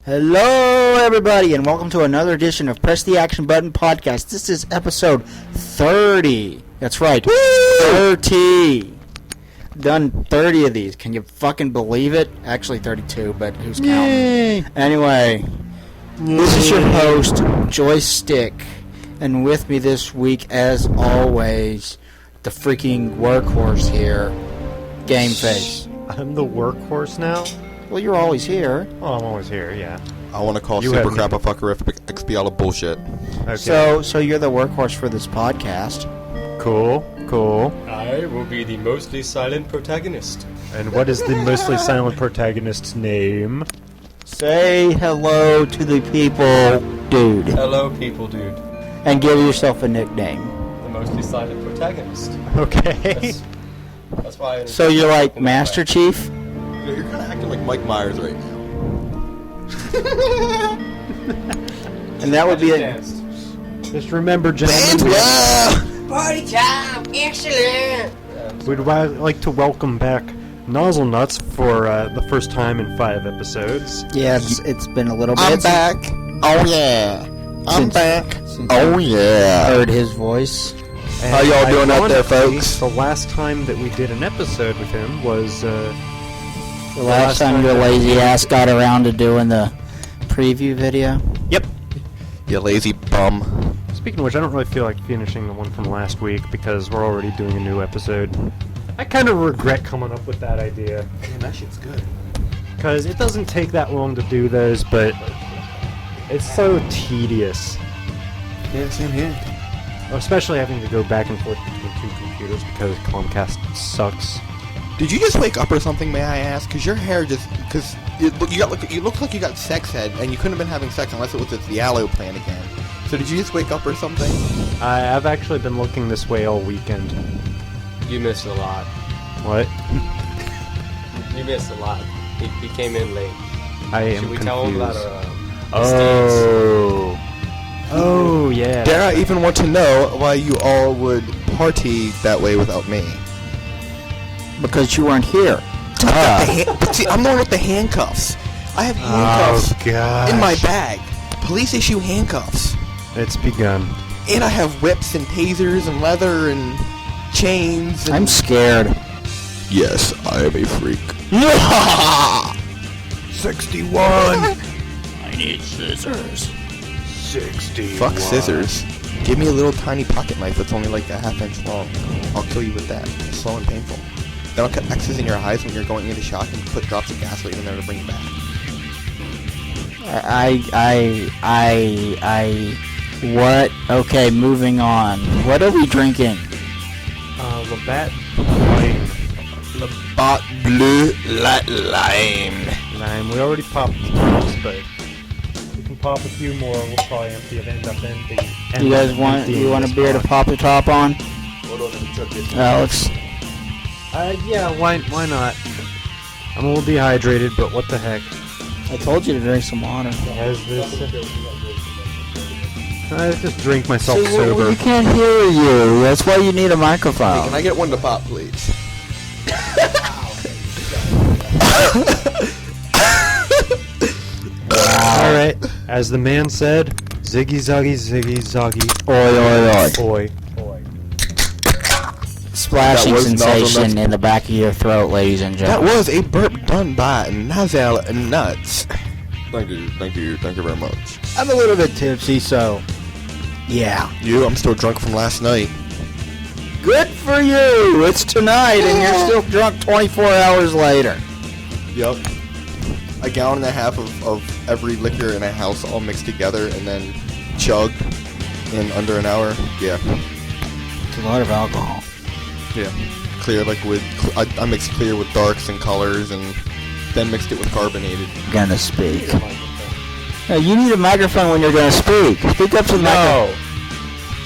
Hello, everybody, and welcome to another edition of Press the Action Button Podcast. This is episode 30. That's right, Woo! 30. Done 30 of these. Can you fucking believe it? Actually, 32, but who's counting? Yay. Anyway, this is your host, Joystick, and with me this week, as always, the freaking workhorse here, Gameface. I'm the workhorse now? Well, you're always here. Oh, I'm always here, yeah. I want to call Super Crap a fuckerific XP all of bullshit. Okay. So you're the workhorse for this podcast. Cool. I will be the mostly silent protagonist. And what is the mostly silent protagonist's name? Say hello to the people, dude. Hello, people, dude. And give yourself a nickname. The mostly silent protagonist. Okay. That's why. So you're like Master Chief? You're kind of acting like Mike Myers right now. And that would be it. Just remember, gentlemen. Party time! Excellent! We'd like to welcome back Nozzle Nuts for the first time in 5 episodes. Yeah, it's been a little bit. I'm back. Oh yeah. I'm back. Oh yeah. Heard his voice. And how y'all doing out there, folks? The last time that we did an episode with him was the last time your lazy ass got around to doing the preview video. Yep. You lazy bum. Speaking of which, I don't really feel like finishing the one from last week because we're already doing a new episode. I kind of regret coming up with that idea. Man, that shit's good. Because it doesn't take that long to do those, but it's so tedious. Yeah, same here. Especially having to go back and forth between 2 computers because Comcast sucks. Did you just wake up or something, may I ask? Because your hair just... Because you look like you got sex head, and you couldn't have been having sex unless it was at the aloe plant again. So did you just wake up or something? I've actually been looking this way all weekend. You missed a lot. What? You missed a lot. He came in late. I am Should we confused. tell him about our Oh, yeah. Dare I even want to know why you all would party that way without me? Because you weren't here. But see, I'm the one with the handcuffs. I have handcuffs in my bag. Police issue handcuffs. It's begun. And I have whips and tasers and leather and chains. And... I'm scared. Yes, I am a freak. 61! I need scissors. 61. Fuck scissors. Give me a little tiny pocket knife that's only like a ½ inch long. I'll kill you with that. It's slow and painful. Then I'll cut X's in your eyes when you're going into shock and put drops of gasoline in there to bring you back. What? Okay, moving on. What are we drinking? Labatt Lime. Labatt Bleu Lime. We already popped the tops, but we can pop a few more. We'll probably end up empty. You guys want a beer to pop the top on? Alex? Yeah, why not? I'm a little dehydrated, but what the heck? I told you to drink some water. I just drink myself See, sober. we can't hear you. That's why you need a microphone. Hey, can I get one to pop, please? Alright, as the man said, ziggy zaggy ziggy zaggy. Oi, oi, oi. Oi. Splashing sensation in the back of your throat, ladies and That gentlemen. was a burp done by Nozzle Nuts. Thank you very much. I'm a little bit tipsy, so... Yeah. I'm still drunk from last night. Good for you! It's tonight, and you're still drunk 24 hours later. Yup. A gallon and a half of every liquor in a house all mixed together and then chugged in under an hour. Yeah. It's a lot of alcohol. Yeah. Clear, like with... I mixed clear with darks and colors and then mixed it with carbonated. Gonna speak. No, you need a microphone when you're gonna speak. Speak up to the microphone.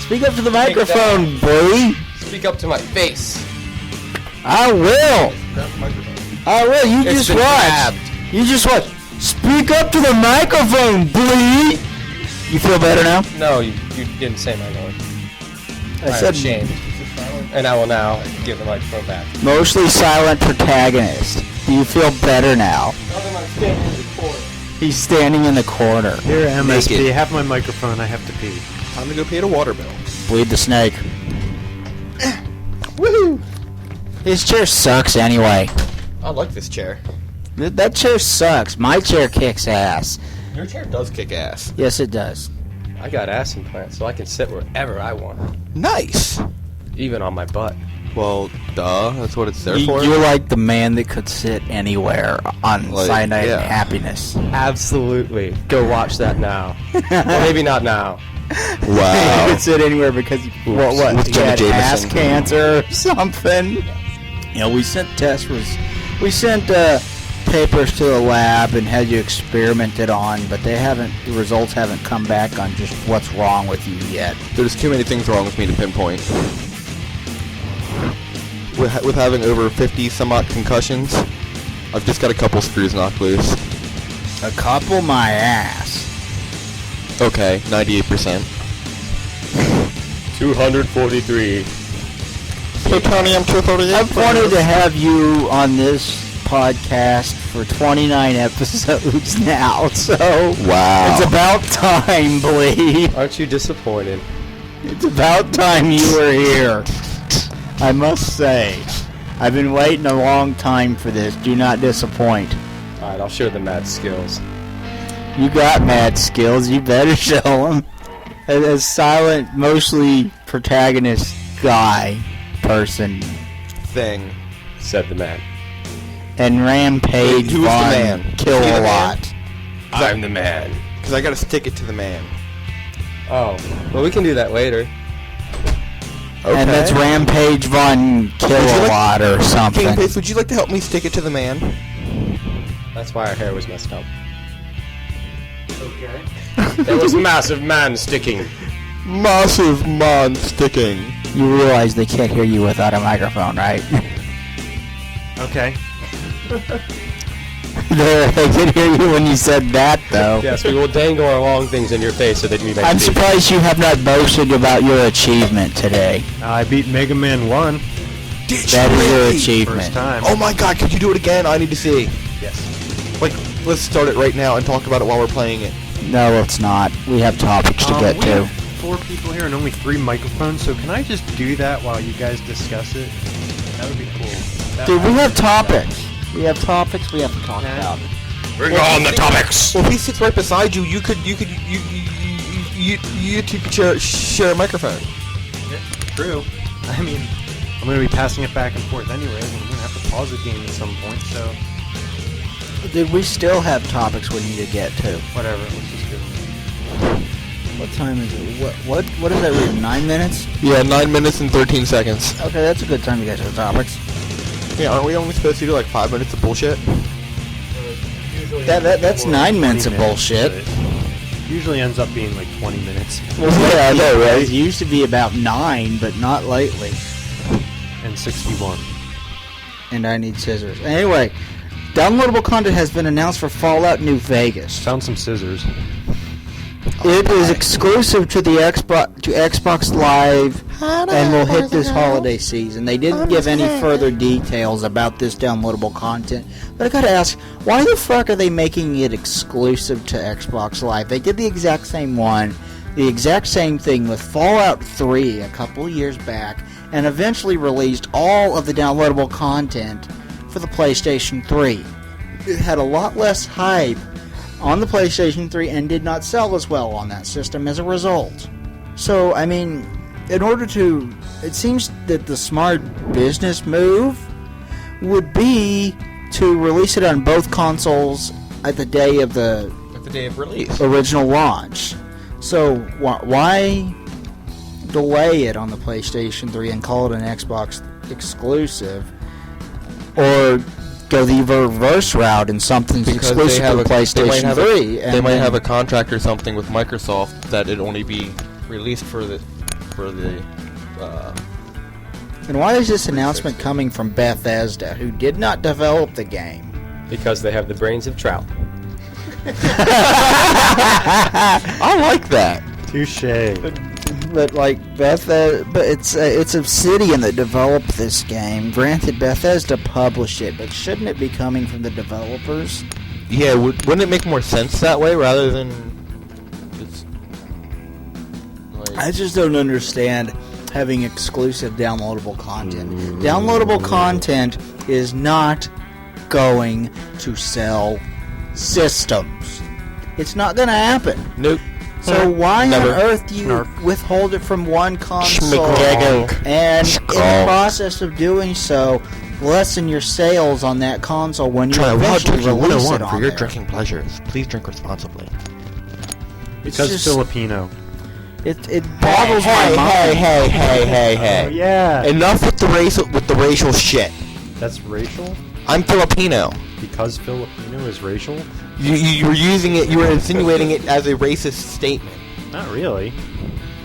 Speak up to the microphone, boy. Speak up to my face. I will. You just watch. You just watch. Speak up to the microphone, boy. You feel better now? No, you didn't say my name. I said ashamed. And I will now give the microphone back. Mostly silent protagonist. Do you feel better now? He's standing in the corner. Here, MSP, Naked. have my microphone. I have to pee. Time to go pay the water bill. Bleed the snake. Woohoo! His chair sucks anyway. I like this chair. That chair sucks. My chair kicks ass. Your chair does kick ass. Yes, it does. I got ass implants, so I can sit wherever I want, Nice. even on my butt. Well, duh. That's what it's there for. You're like the man that could sit anywhere on Like, Cyanide yeah. and Happiness. Absolutely. Go watch that now. Well, maybe not now. You Wow. could sit anywhere because what? With He Jenna had ass Jameson. cancer or something. You know, we sent papers to the lab and had you experimented on, but the results haven't come back on just what's wrong with you yet. There's too many things wrong with me to pinpoint. With having over 50 some odd concussions, I've just got a couple screws knocked loose. A couple my ass. Okay, 98%. 243. Plutonium 238. I've wanted to have you on this podcast for 29 episodes now, so Wow. it's about time, Blee. Aren't you disappointed? It's about time you were here. I must say, I've been waiting a long time for this. Do not disappoint. Alright, I'll show the mad skills. You got mad skills. You better show them. As silent, mostly protagonist guy, person, Thing. Said the man. and Rampage Who's the Von man? Kill Is he the a man? lot. I'm the man. Because I gotta stick it to the man. Oh, well, we can do that later. Okay. And that's Rampage Von Kill Would you a like- lot or something. King Face, would you like to help me stick it to the man? That's why our hair was messed up. Okay. There was massive man sticking. Massive man sticking. You realize they can't hear you without a microphone, right? Okay. They can hear you when you said that, though. Yes, we will dangle our long things in your face so that you may I'm speak. surprised you have not boasted about your achievement today. I beat Mega Man 1 Did That you is your really? achievement. first time. Oh my god, could you do it again? I need to see. Yes. Like, let's start it right now and talk about it while we're playing it. No, it's not. We have topics to get we to. have 4 people here and only 3 microphones, so can I just do that while you guys discuss it? That would be cool. Dude, we have topics. We have topics we have to talk Yeah. about. Bring on the topics! Well, if he sits right beside you, you two could share a microphone. True. I mean, I'm going to be passing it back and forth anyways, and I'm going to have to pause the game at some point, so Dude, we still have topics we need to get to. whatever. Let's just do it. What time is it? What is that reading? 9 minutes? Yeah, 9 minutes and 13 seconds. Okay, that's a good time to get to the topics. Yeah, aren't we only supposed to do like 5 minutes of bullshit? That's 9 minutes of 20 bullshit. but it usually ends up being like 20 minutes Well, yeah, I know, right? It used to be about 9, but not lately. and 61. And I need scissors. Anyway, downloadable content has been announced for Fallout New Vegas. Found some scissors. It is exclusive to the Xbox Live and will hit this holiday season. They didn't give any further details about this downloadable content, but I gotta ask, why the fuck are they making it exclusive to Xbox Live? They did the exact same one, the exact same thing with Fallout 3 a couple years back, and eventually released all of the downloadable content for the PlayStation 3. It had a lot less hype on the PlayStation 3 and did not sell as well on that system as a result. So, I mean, in order to... It seems that the smart business move would be to release it on both consoles at the day of the At the day of release. original launch. So, why delay it on the PlayStation 3 and call it an Xbox exclusive? Or go the reverse route and something's Because exclusive to the PlayStation 3. They might have a contract or something with Microsoft that it only be released for the And why is this announcement coming from Bethesda, who did not develop the game? Because they have the brains of trout. I like that. Touche. But like Bethesda, but it's Obsidian that developed this game. Granted, Bethesda published it, but shouldn't it be coming from the developers? Yeah, wouldn't it make more sense that way rather than just like... I just don't understand having exclusive downloadable content. Downloadable content is not going to sell systems. It's not going to happen. Nope. So why Never. on earth do you withhold it from one console Schmagaggle. and in the process of doing so lessen your sales on that console when you Try eventually Drinking release 101 it on for your there? drinking pleasures. Please drink responsibly. It's Because just, Filipino. it boggles my mind. Oh, yeah. Enough with the racial shit. That's racial? I'm Filipino. Because Filipino is racial? You were using it. You were insinuating it as a racist statement. Not really.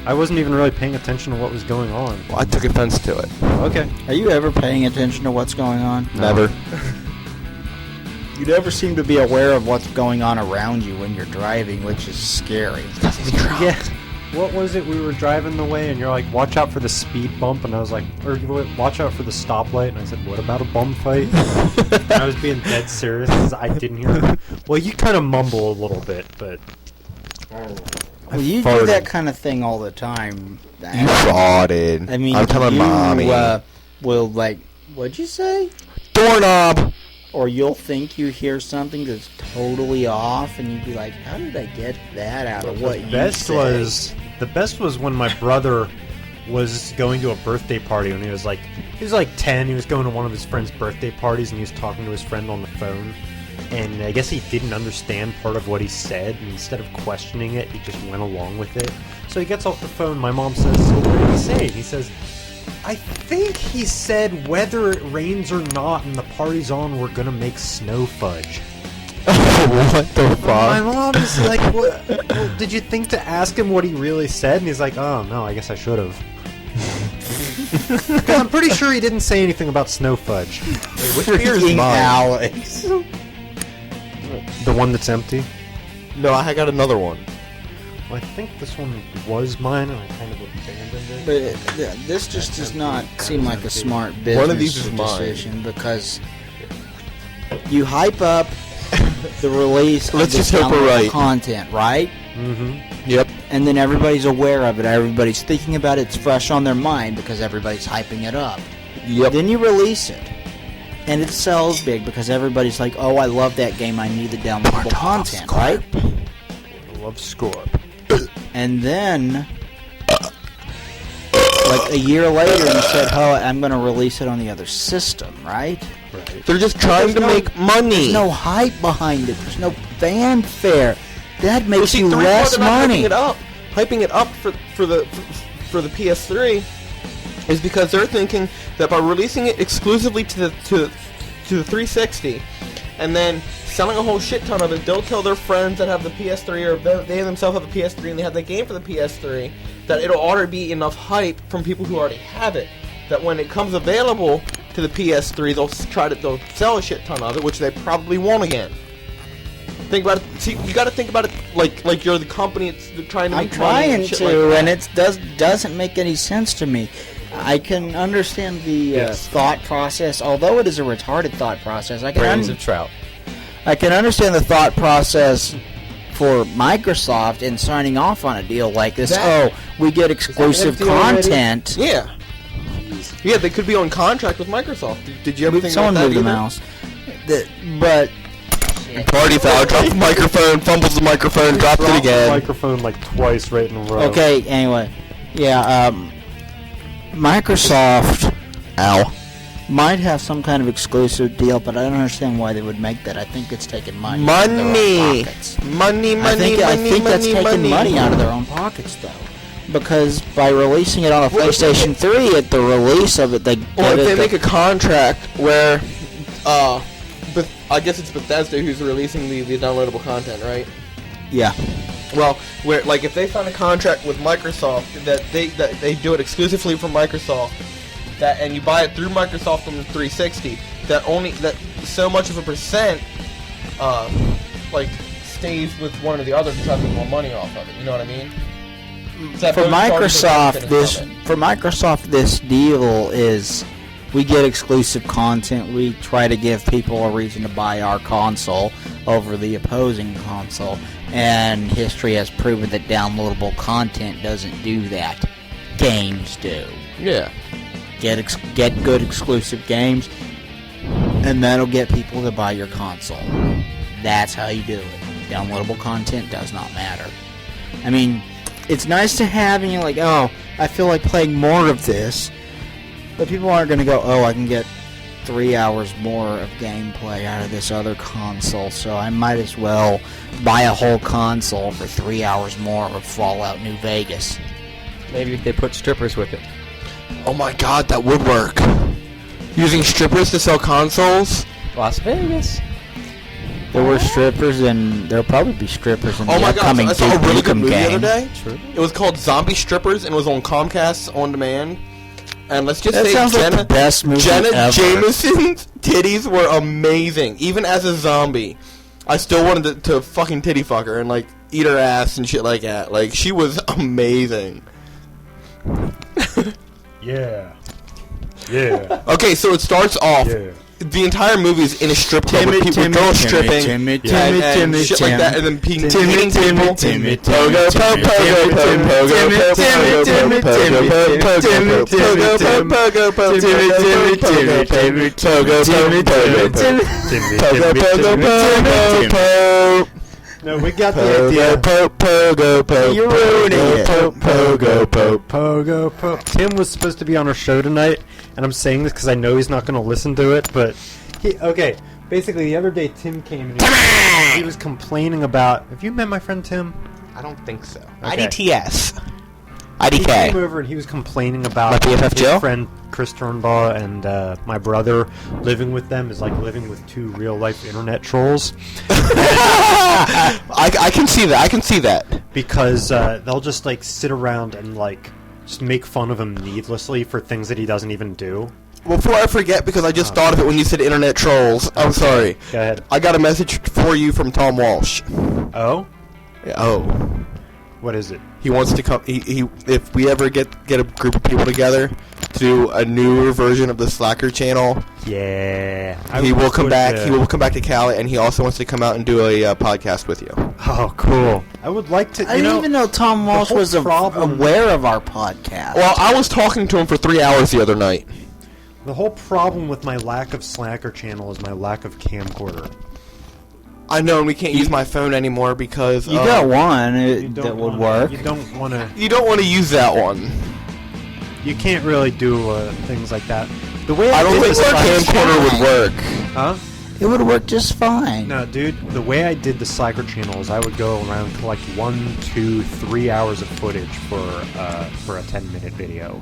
I wasn't even really paying attention to what was going on. Well, I took offense to it. Okay. Are you ever paying attention to what's going on? Never. You never seem to be aware of what's going on around you when you're driving, which is scary. Yeah. What was it? We were driving the way, and you're like, watch out for the speed bump, and I was like, or watch out for the stoplight, and I said, what about a bum fight? And I was being dead serious because I didn't hear it. Well, you kind of mumble a little bit, but... Well, you do that kind of thing all the time. You farted. I mean, I'm telling you mommy. will, like, what'd you say? Doorknob. Or you'll think you hear something that's totally off, and you'd be like, how did I get that out of what you said? The best was when my brother was going to a birthday party when he was like 10. He was going to one of his friend's birthday parties, and he was talking to his friend on the phone. And I guess he didn't understand part of what he said, and instead of questioning it, he just went along with it. So he gets off the phone, my mom says, so what did he say? He says, I think he said whether it rains or not and the party's on, we're gonna make snow fudge. What the fuck? My mom is like, well, did you think to ask him what he really said? And he's like, oh, no, I guess I should have. I'm pretty sure he didn't say anything about snow fudge. Which beer is Freaking mine? Alex. The one that's empty? No, I got another one. Well, I think this one was mine, and I kind of abandoned it. But this just does not seem like a smart business One of these is mine. decision because you hype up the release Let's of this just hope we're downloadable right. content, right? Mm-hmm. Yep. And then everybody's aware of it. Everybody's thinking about it. It's fresh on their mind because everybody's hyping it up. Yep. Then you release it. And it sells big because everybody's like, oh, I love that game. I need the downloadable content, right? I love Scorp. And then, like a year later, you said, oh, I'm going to release it on the other system, right? Right. They're just trying to make money. There's no hype behind it. There's no fanfare. That makes Well, see, you the reason why less they're not money. hyping it up for the PS3 is because they're thinking that by releasing it exclusively to the 360 and then selling a whole shit ton of it, they'll tell their friends that have the PS3 or they themselves have the PS3 and they have the game for the PS3 that it'll already be enough hype from people who already have it that when it comes available to the PS3 they'll sell a shit ton of it, which they probably won't again. Think about it. See, you got to think about it like you're the company. It's trying to I'm make money trying and shit to, like that. and it doesn't make any sense to me. I can understand the thought process, although it is a retarded thought process. I Brains of trout. can understand the thought process for Microsoft in signing off on a deal like this. We get exclusive content. Yeah. Yeah, they could be on contract with Microsoft. Did you ever think Someone about that move the either? mouse. But Party foul, drops the microphone, fumbles the microphone, drops it The again. microphone like twice right in a row. okay, anyway, yeah. Microsoft might have some kind of exclusive deal, but I don't understand why they would make that. I think it's taking money out of their own Money! pockets. Money, I think that's taking money. money out of their own pockets, though. Because by releasing it on a PlayStation 3, at the release of it, they Or if they make a contract where, but I guess it's Bethesda who's releasing the downloadable content, right? yeah. Well, where like if they sign a contract with Microsoft that they do it exclusively from Microsoft, and you buy it through Microsoft on the 360, that so much of a percent, like stays with one or the other to try to make more money off of it. You know what I mean? For Microsoft, this deal is we get exclusive content. We try to give people a reason to buy our console. over the opposing console, and history has proven that downloadable content doesn't do that. Games do. Yeah. Get good exclusive games, and that'll get people to buy your console. That's how you do it. Downloadable content does not matter. I mean, it's nice to have, and you're like, oh, I feel like playing more of this, but people aren't going to go, oh, I can get 3 hours more of gameplay out of this other console, so I might as well buy a whole console for 3 hours more of Fallout New Vegas. Maybe if they put strippers with it. Oh my god, that would work. Using strippers to sell consoles? Las Vegas. There were strippers, and there'll probably be strippers in the Oh my god, upcoming I saw a Duke really good Nukem movie the other game. day. True. It was called Zombie Strippers, and it was on Comcast On Demand. And let's just That say sounds like the best movie Jenna ever. Jameson's titties were amazing. Even as a zombie, I still wanted to fucking titty fuck her and like eat her ass and shit like that. Like, she was amazing. Yeah. Yeah. Okay, so it starts off. Yeah. The entire movie is in a strip club with girls stripping and shit like that, and then beating people. Pogo, pogo, pogo, pogo, pogo, pogo, pogo, pogo, pogo, No, we got the idea. You're ruining it. Pogo. Tim was supposed to be on our show tonight, and I'm saying this because I know he's not going to listen to it, but basically the other day Tim came and he was complaining about, have you met my friend Tim? I don't think so. Okay. IDTS. He came IDK. over and he was complaining about My BFF his Joe? friend Chris Turnbaugh and my brother living with them is like living with two real-life internet trolls. I can see that. I can see that. Because they'll just like sit around and like just make fun of him needlessly for things that he doesn't even do. Before I forget, because I just thought of it when you said internet trolls. I'm sorry. Go ahead. I got a message for you from Tom Walsh. Oh? Yeah, oh. What is it? He wants to come. He if we ever get a group of people together to do a newer version of the Slacker channel, Yeah. he will come back. He will come back to Cali, and he also wants to come out and do a podcast with you. Oh, cool. I would like to. I didn't even know Tom Walsh whole was problem- aware of our podcast. Well, I was talking to him for 3 hours the other night. The whole problem with my lack of Slacker channel is my lack of camcorder. I know, and we can't use my phone anymore because you got one You that don't would wanna- work. You don't want to. You don't want to use that one. You can't really do things like that. The way I don't did think the our Slacker camcorder would work. Huh? It would work just fine. No, dude. The way I did the Slacker channels, I would go around collect 1, 2, 3 hours of footage for a 10-minute video.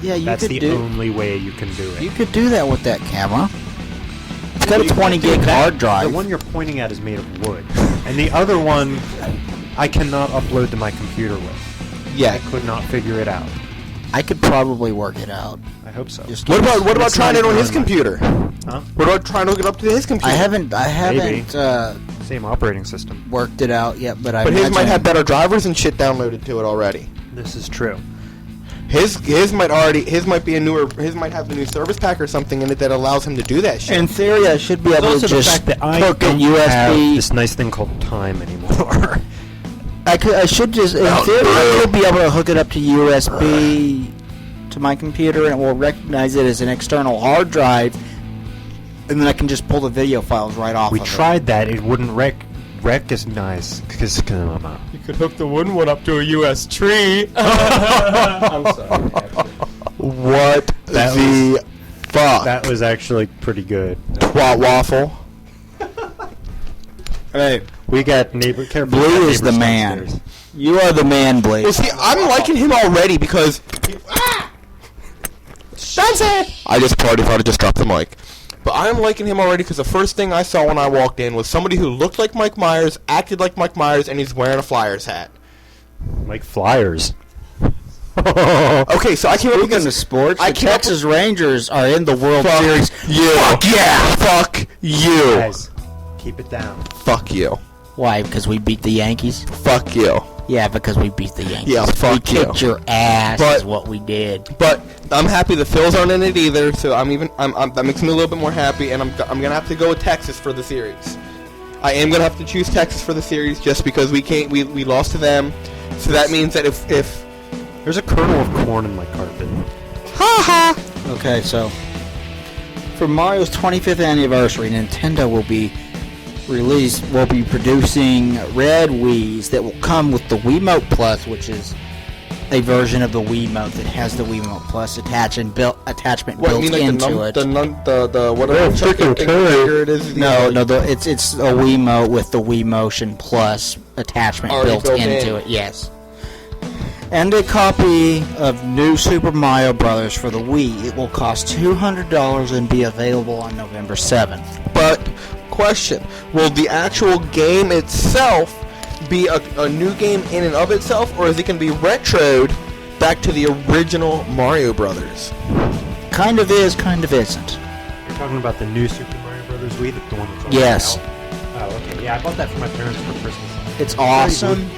Yeah, you That's could the do. only way you can do it. You could do that with that camera. It's got a You 20 can't do gig that. hard drive. The one you're pointing at is made of wood, and the other one I cannot upload to my computer with. Yeah. I could not figure it out. I could probably work it out. I hope so. Just What about It's trying not it on his even computer? Huh? What about trying to hook it up to his computer? I haven't Same operating system. worked it out yet, but I But his might imagine- have better drivers and shit downloaded to it already. This is true. His might have the new service pack or something in it that allows him to do that shit. In theory, I should be able to just hook a have USB. this nice thing called time anymore. I should just, in theory, I could be able to hook it up to USB to my computer, and it will recognize it as an external hard drive, and then I can just pull the video files right off. We of tried that. It wouldn't recognize. You could hook the wooden one up to a US tree. I'm sorry. What That the fuck? That was actually pretty good. Twat waffle. Hey, We got neighbor. Careful, Blue we got is the neighbors man. downstairs. You are the man, Blake. Well, see, I'm liking him already because. That's it! I just thought I just dropped the mic. But I'm liking him already because the first thing I saw when I walked in was somebody who looked like Mike Myers, acted like Mike Myers, and he's wearing a Flyers hat. Like Flyers. Okay, so I came up Speaking against of sports, I the came up Texas Rangers are in the World Fuck Series. you. Fuck yeah! Fuck you! Guys, keep it down. Fuck you. Why? Because we beat the Yankees? Fuck you. Yeah, because we beat the Yankees. Yeah, fuck we kicked you. your ass But- is what we did. But I'm happy the Phils aren't in it either, so that makes me a little bit more happy, and I'm gonna have to go with Texas for the series. I am gonna have to choose Texas for the series just because we lost to them. So that means that if There's a kernel of corn in my carpet. Okay, so for Mario's 25th anniversary, Nintendo will be producing red Wiis that will come with the Wiimote Plus, which is a version of the Wiimote that has the Wiimote Plus attachment built into it. The whatever chicken figure it is. It's a Wiimote with the Wii Motion Plus attachment built into it. Yes. And a copy of New Super Mario Bros. For the Wii. It will cost $200 and be available on November 7th. But, question, will the actual game itself be a new game in and of itself, or is it going to be retroed back to the original Mario Brothers? Kind of is, kind of isn't. You're talking about the new Super Mario Brothers Wii, the one that's on Yes. Oh, okay. Yeah, I bought that for my parents for Christmas. It's awesome.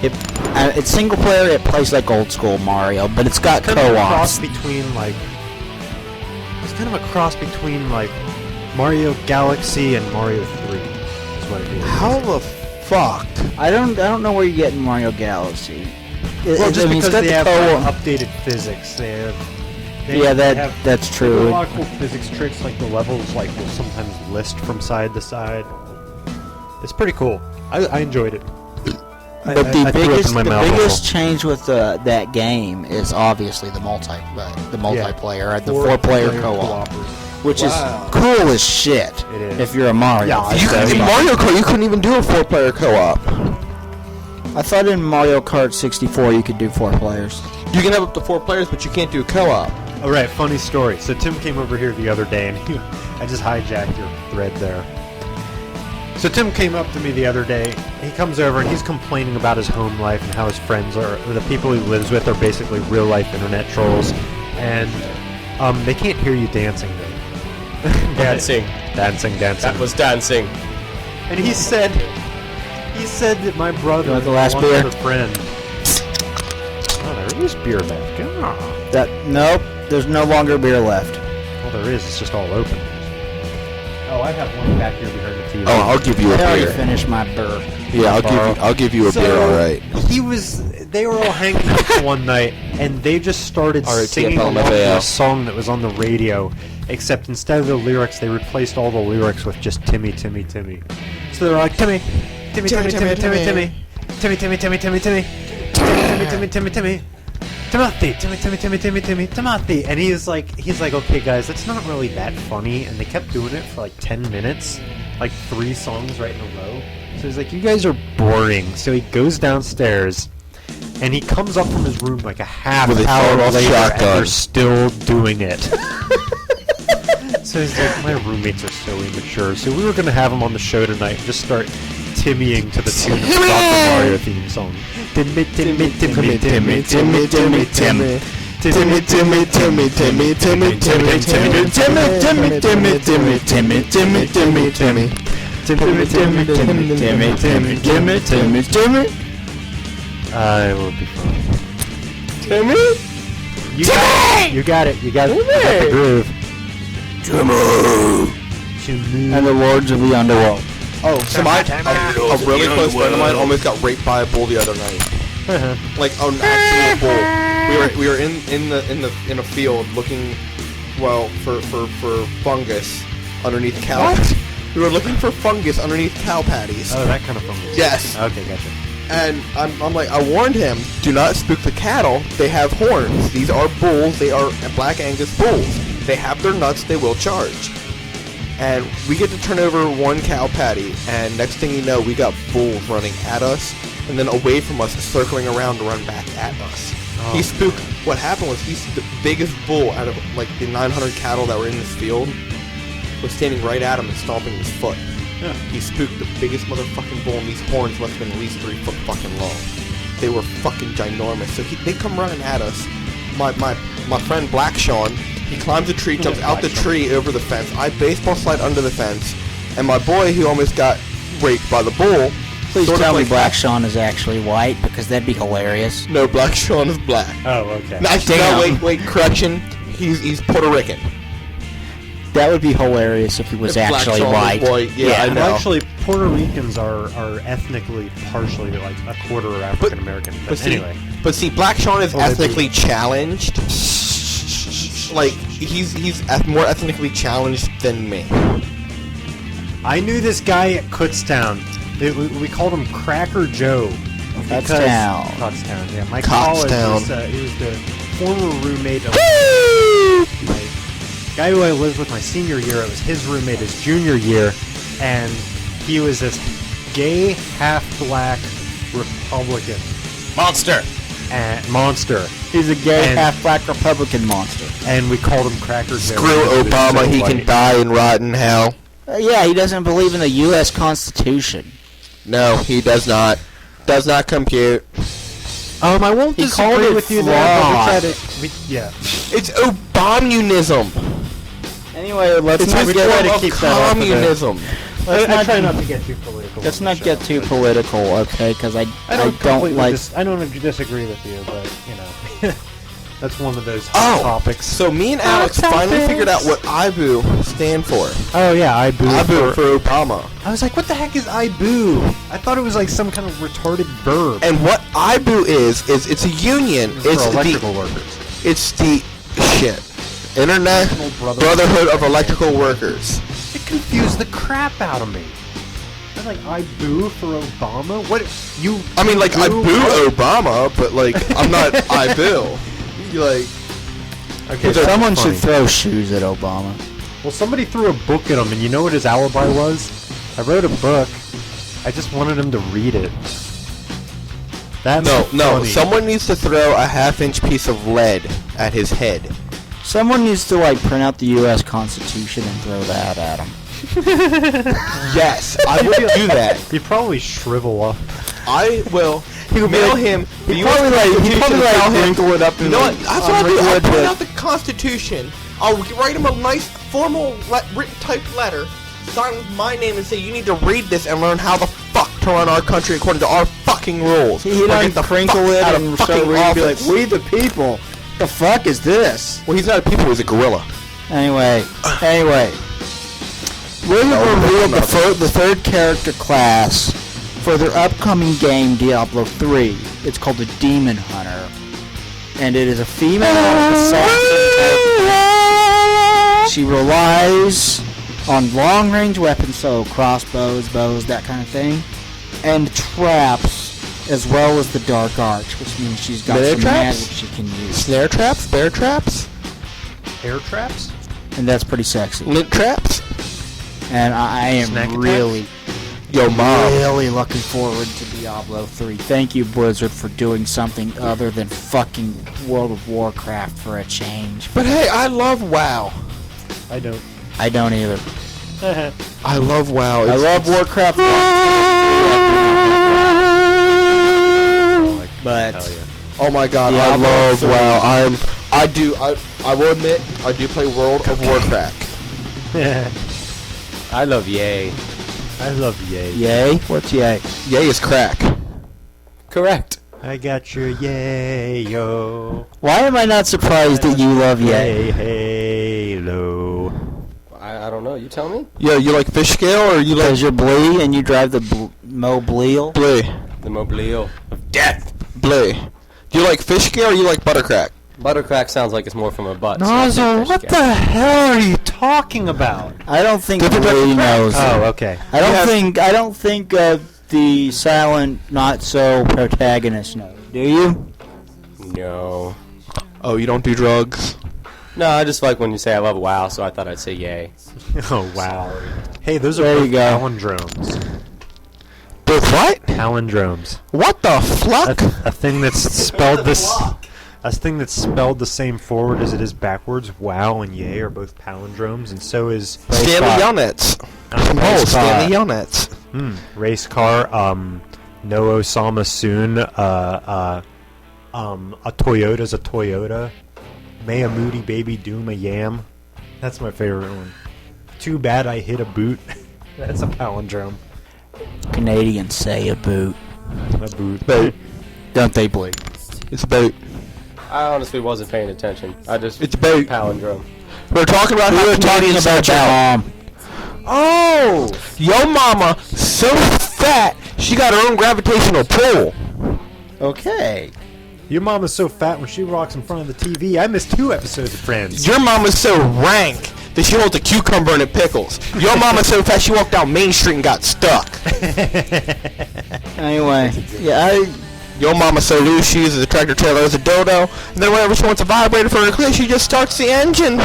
It's single player. It plays like old school Mario, but it's got It's kind of a co-ops. cross between like Mario Galaxy and Mario 3. Is what it is. How the fuck? I don't know where you're getting Mario Galaxy. Well, just because got they the have co-op. updated physics. That's They true. do a lot of cool physics tricks, like the levels will sometimes list from side to side. It's pretty cool. I enjoyed it. But I the threw up in biggest my mouth a biggest change with that game is obviously the multiplayer, the four-player co-op, which is cool as shit. It is. If you're a Mario. Yeah, In Mario Kart, you couldn't even do a 4-player co-op. I thought in Mario Kart 64 you could do 4 players. You can have up to 4 players, but you can't do a co-op. All right, funny story. So Tim came over here the other day, and I just hijacked your thread there. So Tim came up to me the other day. He comes over and he's complaining about his home life and how his friends or the people he lives with are basically real-life internet trolls, and they can't hear you dancing though. Dancing. Dancing. That was dancing. And he said that my brother, You want the last one beer? other friend. Oh, there is beer left. God. Nope, there's no longer beer left. Well, there is. It's just all open. Oh, I have one back here behind the TV. Oh, I'll give you a I already beer. finished my beer. Yeah, I'll give you a beer. All right. They were all hanging out one night, and they just started All right, singing TFL, along to FAL. a song that was on the radio, except instead of the lyrics, they replaced all the lyrics with just Timmy, Timmy, Timmy. So they're like, Timmy, Timmy, Timmy, Timmy, Timmy, Timmy, Timmy, Timmy, Timmy, Timmy, Timmy, Timmy, Timmy, Timmy, Timmy. Timothy, Timmy, Timothy, and he's like, okay, guys, that's not really that funny, and they kept doing it for like 10 minutes, like 3 songs right in a row. So he's like, you guys are boring. So he goes downstairs, and he comes up from his room like a half With a hour sawed-off later, and shotgun. they're still doing it. So he's like, my roommates are so immature. So we were gonna have him on the show tonight and just start timmying to the tune of the Dr. Mario theme song. Timmy, Timmy, Timmy, Timmy, Timmy, Timmy, Timmy. Timmy, Timmy, Timmy, Timmy, Timmy, Timmy, Timmy, Timmy, Timmy, Timmy, Timmy, Timmy, Timmy, Timmy, Timmy. Timmy. It will be fun. Timmy? You got it. You got the groove. And the Lords of the Underworld. Oh, so a really close friend of mine almost got raped by a bull the other night. Like an actual bull. We were in a field looking, well, for fungus underneath cow. We were looking for fungus underneath cow patties. Oh, that kind of fungus. Yes. Okay, gotcha. And I'm like, I warned him, do not spook the cattle. They have horns. These are bulls. They are Black Angus bulls. They have their nuts. They will charge. And we get to turn over one cow patty, and next thing you know, we got bulls running at us, and then away from us, circling around to run back at us. Oh. He spooked. What happened was he's the biggest bull out of like the 900 cattle that were in this field was standing right at him and stomping his foot. Yeah. He spooked the biggest motherfucking bull, and these horns must have been at least 3 foot fucking long. They were fucking ginormous. So they come running at us. My friend Black Sean, he climbs a tree, jumps out the tree over the fence. I baseball slide under the fence, and my boy, who almost got raped by the bull. Please sort of tell me like- Black Sean is actually white, because that'd be hilarious. No, Black Sean is black. Oh, okay. No, actually, Damn. no, wait, correction. He's Puerto Rican. That would be hilarious if he was If Black actually Sean was white. white, yeah, I I'm know. actually Puerto Ricans are ethnically partially like a quarter African American. But anyway, see, Black Sean is they ethnically challenged. Like he's more ethnically challenged than me. I knew this guy at Kutztown. We called him Cracker Joe. Kutztown, yeah. My college was, he was the former roommate of my guy who I lived with my senior year. It was his roommate his junior year, and he was this gay, half-black Republican. Monster. Monster. He's a gay, half-black Republican monster. And we called him Cracker Joe. Screw Obama, he can die in rotten hell. Yeah, he doesn't believe in the U.S. Constitution. No, he does not. Does not compute. I won't He disagree called it with you there, but yeah. It's Obamunism. Anyway, let's It's not his get form of communism. I try not to get too political. Let's not get too political, okay? Because I don't like. I don't disagree with you, but you know, that's one of those topics. So me and Alex finally figured out what IBU stand for. Oh yeah, IBU. IBU for Obama. I was like, what the heck is IBU? I thought it was like some kind of retarded verb. And what IBU is it's a union. It's for electrical workers. It's the International Brotherhood of Electrical Workers. It confused the crap out of me. I was like, I boo for Obama? What you? I mean, like, I boo Obama, but like, I'm not I boo. Like, okay, someone should throw shoes at Obama. Well, somebody threw a book at him, and you know what his alibi was? I wrote a book. I just wanted him to read it. That's no. funny. Someone needs to throw a half-inch piece of lead at his head. Someone needs to print out the U.S. Constitution and throw that at him. Yes, I will do that. He'd probably shrivel up. I will mail him. He'd probably wrinkle it up. You know what? That's what I'll do. I'll print out the Constitution. I'll write him a nice, formal, written typed letter, sign with my name, and say, you need to read this and learn how the fuck to run our country according to our fucking rules. He'd crinkle it and start reading and be like, we the people. The fuck is this? Well, he's not a people, he's a gorilla. Anyway. William revealed the third character class for their upcoming game, Diablo 3. It's called the Demon Hunter. And it is a female assassin. She relies on long-range weapons, so crossbows, bows, that kind of thing, and traps, as well as the Dark Arch, which means she's got some magic she can use. Snare traps? Bear traps? Air traps? And that's pretty sexy. Lint traps? And I am really looking forward to Diablo 3. Thank you, Blizzard, for doing something other than fucking World of Warcraft for a change. But hey, I love WoW. I don't either. I love WoW. I love Warcraft. But oh my god, I love WoW. I will admit, I do play World of Warcraft. I love Yay. I love Yay. Yay? What's Yay? Yay is crack. Correct. I got your Yay, yo. Why am I not surprised that you love Yay? Halo. I don't know. You tell me. Yeah, you like fish scale or you like... Because you're Blee and you drive the Mobleel? Blee. The Mobile of Death. Blee. Do you like fish scale or you like buttercrack? Buttercrack sounds like it's more from a butt. Nozzle, what the hell are you talking about? I don't think Blee knows. Oh, okay. I don't think the silent, not so protagonist knows. Do you? No. Oh, you don't do drugs? No, I just like when you say I love WoW, so I thought I'd say Yay. Oh, wow. Hey, those are There both you go. palindromes. Both what? Palindromes. What the fuck? A thing that's spelled this... A thing that's spelled the same forward as it is backwards. WoW and Yay are both palindromes, and so is Stanley Yelnats. Oh, Stanley Yelnats. Race car. No Osama soon. A Toyota's a Toyota. May a moody baby doom a yam. That's my favorite one. Too bad I hit a boot. That's a palindrome. Canadians say a boot. A boot. Boat. Don't they, Blee? It's a boat. I honestly wasn't paying attention. It's a boat. Palindrome. We're talking about how Canadians say boat. Oh! Yo mama so fat she got her own gravitational pull. Okay. Your mom is so fat when she walks in front of the TV. I missed 2 episodes of Friends. Your mom is so rank that she holds a cucumber and it pickles. Your mom is so fat she walked down Main Street and got stuck. Anyway, yeah, Your mama's so loose she uses a tractor trailer as a dildo, and then whenever she wants a vibrator for her clit, she just starts the engine.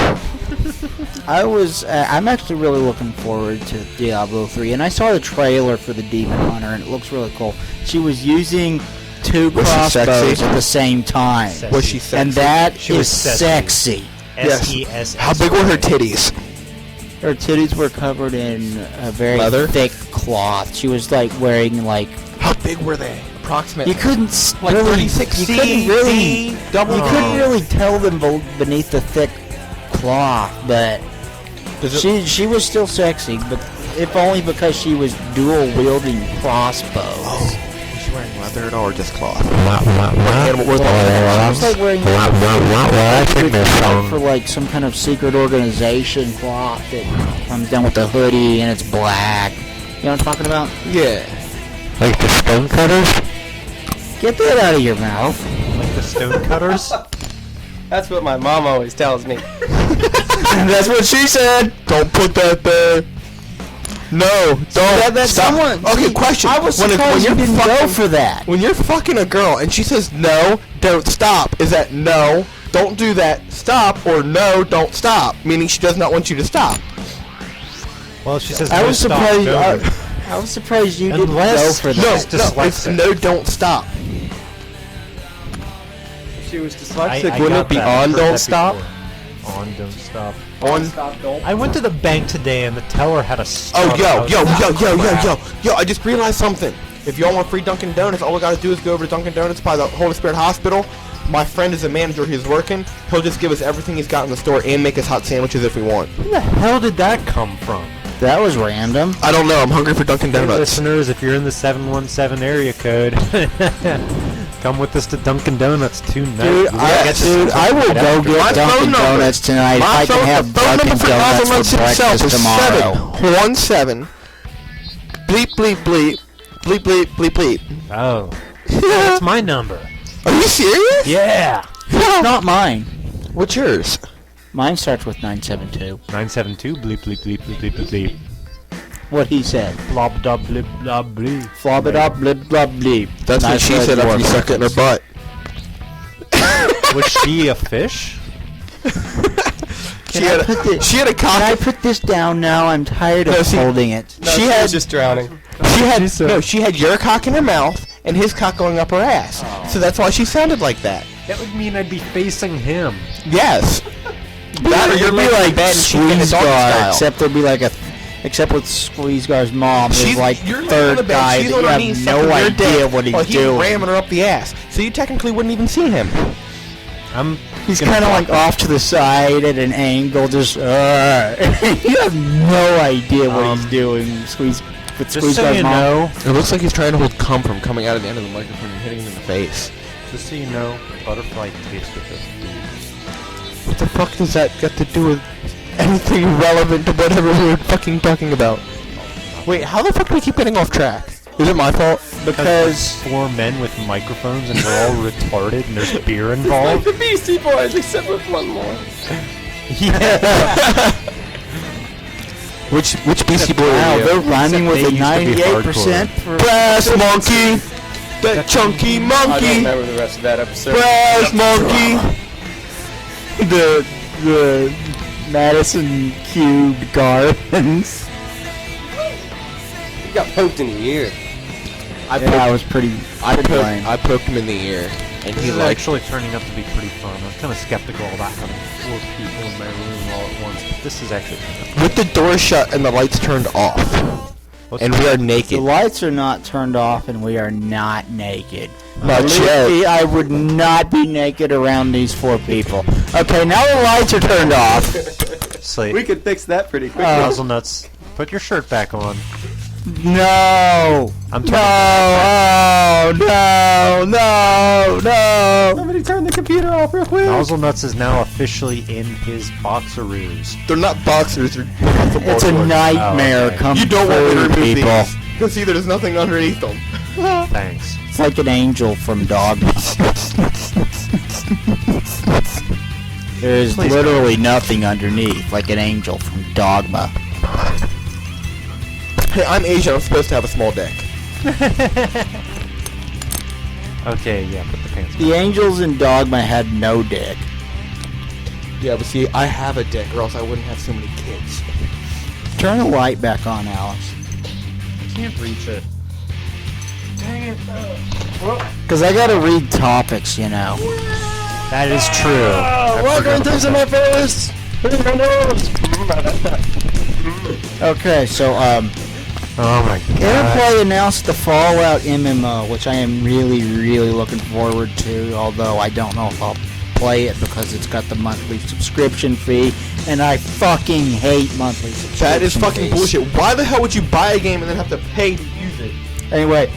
I'm actually really looking forward to Diablo 3, and I saw the trailer for the Demon Hunter, and it looks really cool. She was using 2 Was she crossbows sexy? at the same time, Was she sexy? and that She was is sexy. sexy. S-E-S-S. How big were her titties? Her titties were covered in a very Leather? thick cloth. She was like wearing like How big were they? Approximately. you couldn't like really 36 you couldn't really double. you couldn't really tell them beneath the thick cloth, but she was still sexy, but if only because she was dual wielding crossbows. Was she wearing leather at all or just cloth? She was like wearing for like some kind of secret organization cloth that comes down with the hoodie and it's black. You know what I'm talking about? Yeah. Like the stonecutters? Get that out of your mouth. Like the stonecutters. That's what my mom always tells me. That's what she said. Don't put that there. No, don't. That's Stop. someone. Okay, see, question. I was when surprised you didn't go for that. When you're fucking a girl and she says no, don't stop, is that no, don't do that, stop, or no, don't stop? Meaning she does not want you to stop. Well, she says I no, was stop, surprised. don't. I was surprised you didn't go Unless- for No, that. no, it's no, don't stop. If she was dyslexic, I wouldn't got it be that. I've on heard don't that stop? before. On don't stop. On. Stop, don't. I went to the bank today and the teller had a stop. Oh, yo, I just realized something. If y'all want free Dunkin' Donuts, all we gotta do is go over to Dunkin' Donuts by the Holy Spirit Hospital. My friend is a manager, he's working. He'll just give us everything he's got in the store and make us hot sandwiches if we want. Where the hell did that come from? That was random. I don't know, I'm hungry for Dunkin' Hey, Donuts. listeners, if you're in the 717 area code, come with us to Dunkin' Donuts tonight. Dude, I will go get My phone Dunkin' number. Donuts tonight if My I can phone- have the phone Dunkin' number for Donuts Cosmos for himself breakfast is tomorrow. 717 bleep bleep bleep bleep bleep bleep bleep. Oh. That's my number. Are you serious? Yeah. Not mine. What's yours? Mine starts with 972. 972 bleep bleep bleep bleep bleep bleep bleep. What he said. Blob dub blip blob bleep. Flop it up, blip, blub, bleep. That's what Nice she red said after dwarf. you sucked it in her butt. Was she a fish? She had a Can I cock. put this down now? I'm tired No, of see- holding it. No, She she had- was just drowning. She had your cock in her mouth and his cock going up her ass. So that's why she sounded like that. That would mean I'd be facing him. Yes. That or It'd you're be laying like in bed and she's getting a doggy Squeezegar, style. except there'd be like except with Squeezegar's mom, there's She's like you're laying on third the bed, guy she's that on you her have knees no sucking your idea dick what he's while he's doing. ramming her up the ass. So you technically wouldn't even see him. He's kind of like off to the side at an angle, just you have no idea what he's doing. With Just so Squeezegar's you mom. know, It looks like he's trying to hold cum from coming out of the end of the microphone and hitting him in the face. just so you know, butterfly tastes with this. What the fuck does that got to do with anything relevant to whatever we were fucking talking about? Wait, how the fuck do we keep getting off track? Is it my fault? Because 4 men with microphones and we're all retarded and there's beer involved. The Beastie Boys, except with one more. Yeah. Which Beastie Boy Wow, are you? they're rhyming with They a used to be 98% for Brass monkey! That chunky I don't monkey! remember the rest of that episode. Brass monkey! the Madison Cube Gardens. He got poked in the ear. Yeah, I was pretty lame. I poked him in the ear, and This he is liked. actually turning out to be pretty fun. I'm kind of skeptical about having 4 people in my room all at once, but this is actually With the door shut and the lights turned off, and we are The naked. lights are not turned off and we are not naked. Not Believe yet. me, I would not be naked around these 4 people. Okay, now the lights are turned off. Slate. We could fix that pretty quickly. Hazelnuts, put your shirt back on. No. I'm No. Oh, no. Somebody turn the computer off real quick. Nozzle Nuts is now officially in his boxeroos. They're not boxers. They're not football It's a shorts. nightmare. Oh, okay. Come You don't want me to through, remove people. these. Because see, there's nothing underneath them. Thanks. It's like an angel from Dogma. There's literally nothing underneath, like an angel from Dogma. Hey, I'm Asian. I'm supposed to have a small dick. Okay, yeah, put the pants back. The angels in Dogma had no dick. Yeah, but see, I have a dick, or else I wouldn't have so many kids. Turn the light back on, Alice. I can't reach it. Because I gotta read topics, you know. That is true. Welcome to my first. Okay, so, Oh my god. Interplay announced the Fallout MMO, which I am really, really looking forward to, although I don't know if I'll play it because it's got the monthly subscription fee, and I fucking hate monthly subscription That is fucking fees. bullshit. Why the hell would you buy a game and then have to pay to use it? Anyway,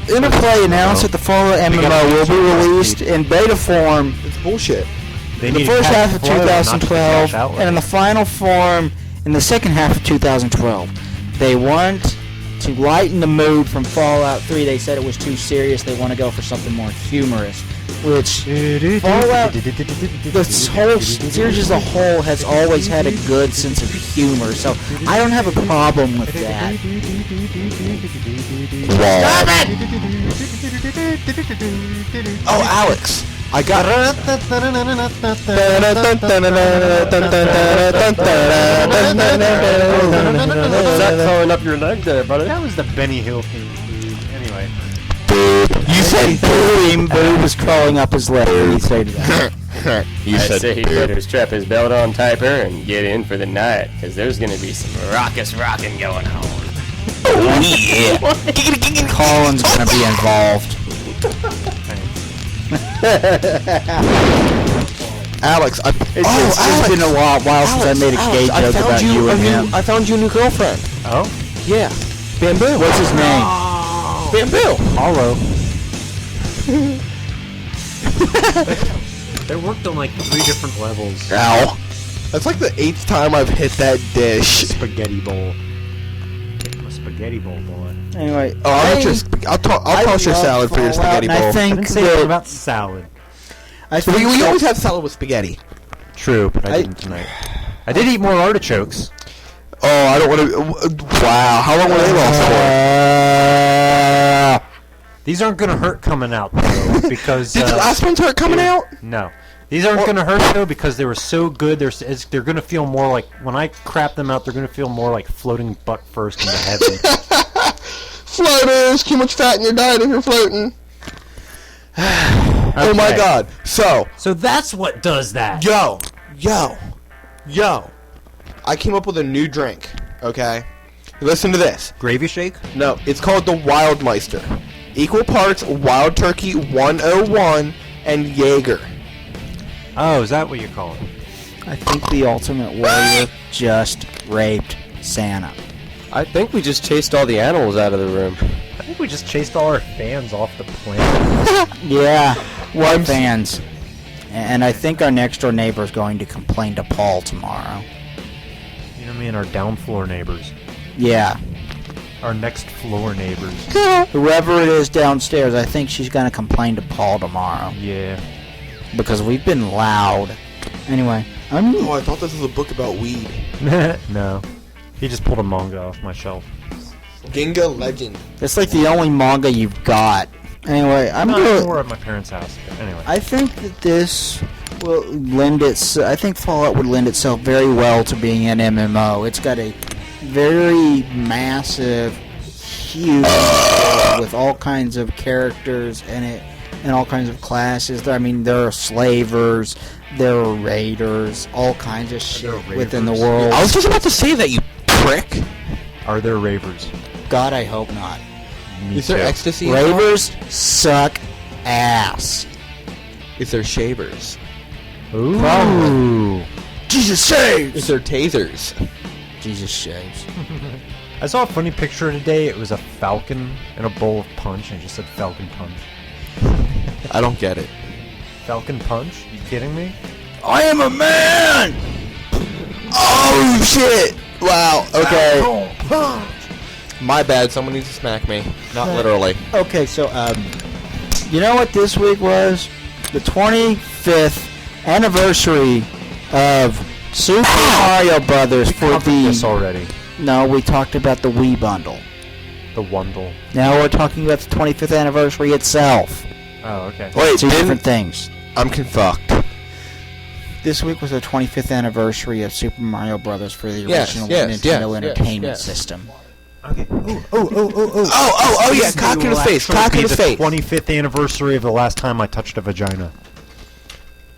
Interplay announced that the Fallout MMO will be released in beta form It's bullshit. They in the need first cash half of flow, not just a 2012 cash outlay. and in the final form in the second half of 2012. They want to lighten the mood from Fallout 3. They said it was too serious. They want to go for something more humorous, which Fallout, this whole series as a whole has always had a good sense of humor, so I don't have a problem with that. Oh, Alex. I got Stop throwing up your leg there, buddy. That was the Benny Hill theme. Anyway. You said boom, boob is crawling up his leg. What do you say to that? You I say he better strap his belt on tighter and get in for the night, because there's going to be some rockin' going on. Oh yeah. Colin's gonna be involved. Alex. It's been a while since I made a gay joke about you and him. I found you a new girlfriend. Oh? Yeah. Bamboo. What's his name? Bamboo. Hollow. They worked on like 3 different levels. Ow. That's like the 8th time I've hit that dish. Spaghetti bowl. I'm a spaghetti bowl boy. Anyway, I'll toss your love salad for your Fallout, spaghetti and I bowl. I think didn't say anything that about salad. I think we that- always have salad with spaghetti. True, but I didn't tonight. I did eat more artichokes. Oh, I don't want to. Wow, how long were they lost These aren't gonna hurt coming out though, because for? Did the last ones hurt coming out? no, these aren't gonna hurt though because they were so good. They're gonna feel more like when I crap them out. They're gonna feel more like floating butt first into heaven. Floaters, too much fat in your diet if you're floating. Oh my Okay. god. So, So that's what does that. yo. I came up with a new drink, okay? Listen to this. Gravy shake. No, it's called the Wildmeister. Equal parts Wild Turkey 101 and Jaeger. Oh, is that what you call it? I think the Ultimate Warrior just raped Santa. I think we just chased all the animals out of the room. I think we just chased all our fans off the planet. Yeah, what fans? And I think our next door neighbor is going to complain to Paul tomorrow. You know what I mean? Our down floor neighbors. Yeah. Our next floor neighbors. Whoever it is downstairs, I think she's going to complain to Paul tomorrow. Yeah. Because we've been loud. Anyway, Oh, I thought this was a book about weed. No. He just pulled a manga off my shelf. Ginga Legend. it's like the only manga you've got. Anyway, I'm Not going more at my parents' house. But anyway. I think that this will lend I think Fallout would lend itself very well to being an MMO. It's got a very massive, huge world with all kinds of characters in it and all kinds of classes. I mean, there are slavers, there are raiders, all kinds of shit within the ravers. world. I was just about to say that, you prick. Are there ravers? God, I hope not. Me Is there too. ecstasy? Ravers suck ass. Is there shavers? Ooh. Probably. Jesus Is saves! there tasers? Jesus shaves. I saw a funny picture today. It was a falcon in a bowl of punch, and it just said Falcon Punch. I don't get it. Falcon Punch? You kidding me? I am a man! Oh shit! Wow. Okay. My bad. Someone needs to smack me. Not literally. Okay, so, you know what this week was? The 25th anniversary of Super Mario Brothers for This the... already. No, we talked about the Wii bundle. The Wundle. Now we're talking about the 25th anniversary itself. Oh, okay. Wait, Two different things. I'm confucked. This week was the 25th anniversary of Super Mario Brothers for the Yes, original yes, Nintendo yes, Entertainment yes. System. Okay. Oh yeah, cock in his face. Cock in his face. 25th anniversary of the last time I touched a vagina.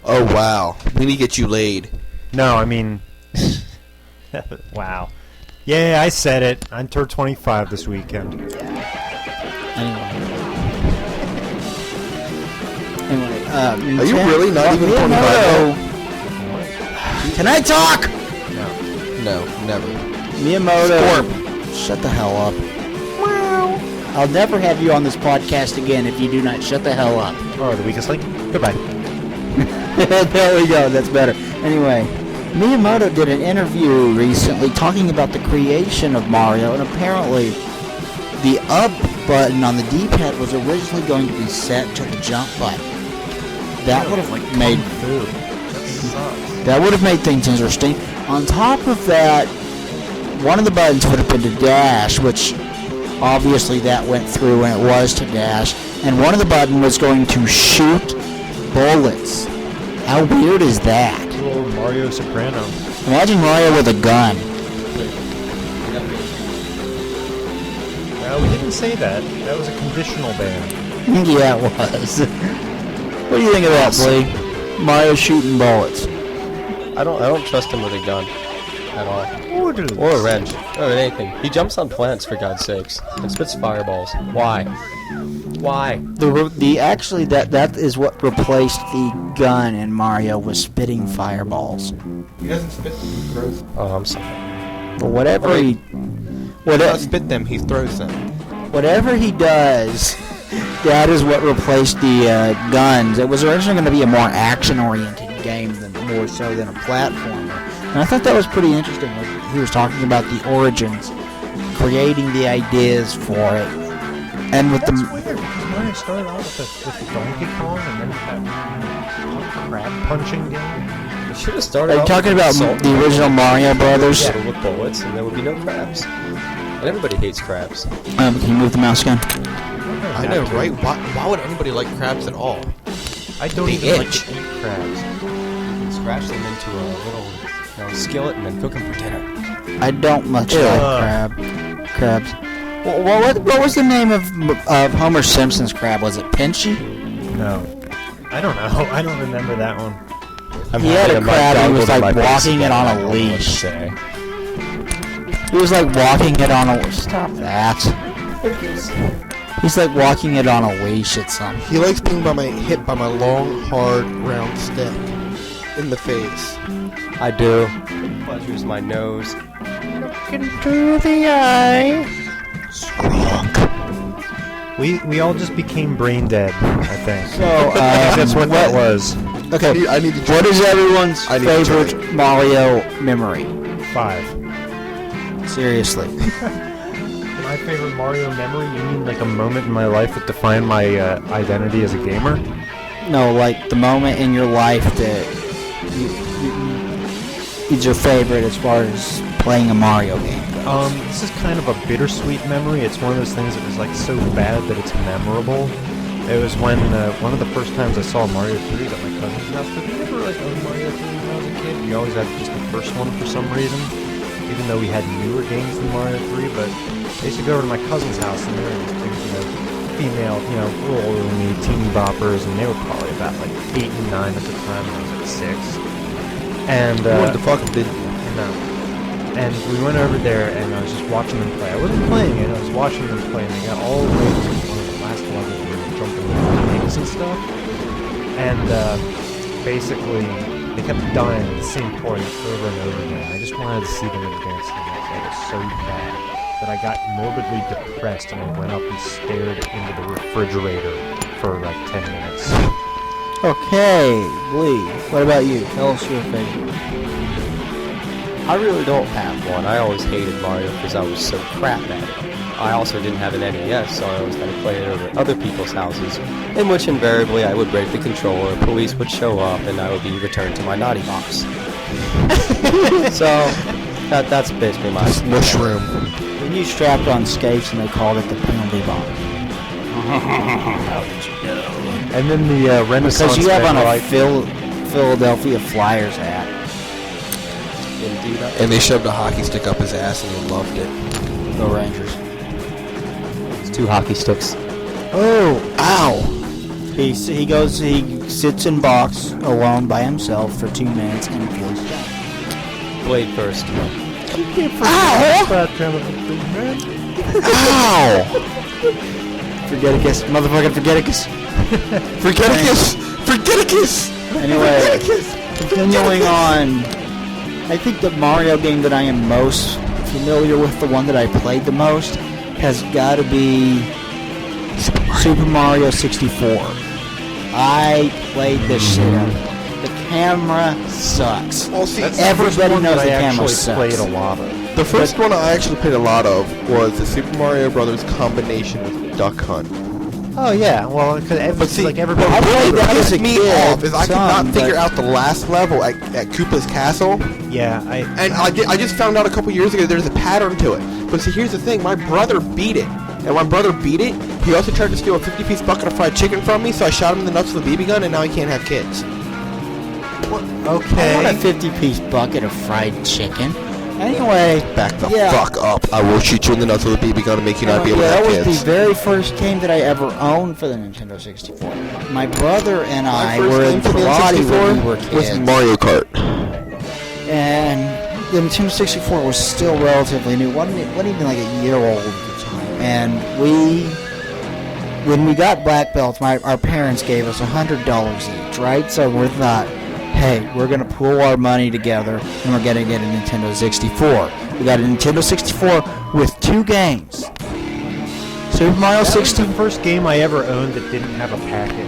Oh wow. We need to get you laid. No, I mean... wow. Yeah, I said it. I turned 25 this weekend. Anyway, Are you really not even 25? Can I talk? No, never. Miyamoto. Shut the hell up. I'll never have you on this podcast again if you do not shut the hell up. Oh, the weakest link? Goodbye. There we go. That's better. Anyway, Miyamoto did an interview recently talking about the creation of Mario, and apparently the up button on the D-pad was originally going to be set to the jump button. That would have made things interesting. On top of that, one of the buttons would have been to dash, which obviously that went through and it was to dash, and one of the buttons was going to shoot bullets. How weird is that? Little Mario Soprano. Imagine Mario with a gun. No, we didn't say that. That was a conditional ban. Yeah, it was. What do you think of that, Blee? Mario shooting bullets. I don't trust him with a gun at all. Or a wrench. Or anything. He jumps on plants, for God's sakes, and spits fireballs. Why? Why? Actually that is what replaced the gun in Mario, was spitting fireballs. He doesn't spit them, he throws them. Oh, I'm sorry. But whatever He doesn't spit them, he throws them. whatever he does, that is what replaced the guns. It was originally going to be a more action-oriented game than more so than a platformer. And I thought that was pretty interesting. He was talking about the origins, creating the ideas for it, and with That's the weird. Mario started out with the Donkey Kong and then that crab punching game. We should have started Are you off talking with about salt the original Mario Brothers? Yeah, with bullets, and there would be no crabs. And everybody hates crabs. Can you move the mouse again? I know, right? Why would anybody like crabs at all? I don't They even like itch. to eat crabs. Scratch them into a little skillet and then cook them for dinner. I don't much like crabs. Well, what was the name of Homer Simpson's crab? Was it Pinchy? No. I don't know. I don't remember that one. He had a crab and he was like walking it on a leash. He was like walking it on a... Stop that. He's like walking it on a leash at something. He likes being hit by my long, hard, round stick in the face. I do. Pleasures my nose. Into the eye. We all just became brain dead, I think. So, I think that's what that was. Okay, I need to what is everyone's I need to favorite Mario memory? 5. Seriously. My favorite Mario memory? You mean like a moment in my life that defined my identity as a gamer? No, like the moment in your life that is your favorite as far as playing a Mario game goes. This is kind of a bittersweet memory. It's one of those things that was like so bad that it's memorable. It was when one of the first times I saw Mario 3 at my cousin's house. Did you ever like own Mario 3 when I was a kid? We always had just the first one for some reason, even though we had newer games than Mario 3. But I used to go over to my cousin's house and there were these female, a little older than me, teeny boppers, and they were probably about like 8 and 9 at the time, and I was like 6. And You wanted to fuck him, didn't you? no. And we went over there, and I was just watching them play. I wasn't playing it; I was watching them play. And they got all the way to one of the last levels where they were jumping over things and stuff. And basically, they kept dying at the same point over and over again. I just wanted to see them advance. And it was so bad. that I got morbidly depressed and I went up and stared into the refrigerator for like 10 minutes. Okay, Lee, what about you? Tell us your favorite. I really don't have one. I always hated Mario because I was so crap at it. I also didn't have an NES, so I always had to play it over at other people's houses, in which invariably I would break the controller, police would show up, and I would be returned to my naughty box. So, that's basically my Mushroom. When you strapped on skates and they called it the penalty box. And then the Renaissance Because you have on a like, Philadelphia Flyers hat. Indeed. And they shoved a hockey stick up his ass and he loved it. Go Rangers. It's 2 hockey sticks. Oh, ow! He sits in box alone by himself for 2 minutes and feels shot. Blade first. Ow! Ow! Forgeticus, motherfucking Forgeticus. Forgeticus! Anyway, continuing on, I think the Mario game that I am most familiar with, the one that I played the most, has got to be Super Mario 64. I played this shit out of it. The camera sucks. Well, see, Everybody knows the I camera actually sucks. played a lot of. the first one I actually played a lot of was the Super Mario Brothers combination with Duck Hunt. Oh yeah, well, But see, like everybody. I played that what as a pissed me kid, off is I could not some, figure but- out the last level at Koopa's Castle, Yeah, and I just found out a couple years ago there's a pattern to it. But see, here's the thing: my brother beat it, and when my brother beat it, he also tried to steal a 50-piece bucket of fried chicken from me. So I shot him in the nuts with a BB gun, and now he can't have kids. I want a okay. 50-piece bucket of fried chicken. Anyway, Back the yeah. fuck up! I will shoot you in the nuts with a BB gun and make you not be able to that have was kids. the very first game that I ever owned for the Nintendo 64. My brother and My I first were in game for the karate when we were N64 was kids. Mario Kart. And the Nintendo 64 was still relatively new. It wasn't even like a year old at the time. And when we got black belts, our parents gave us $100 each, right? So we thought, hey, we're going to pool our money together and we're going to get a Nintendo 64. We got a Nintendo 64 with 2 games. Super Mario That was 64. the first game I ever owned that didn't have a packet.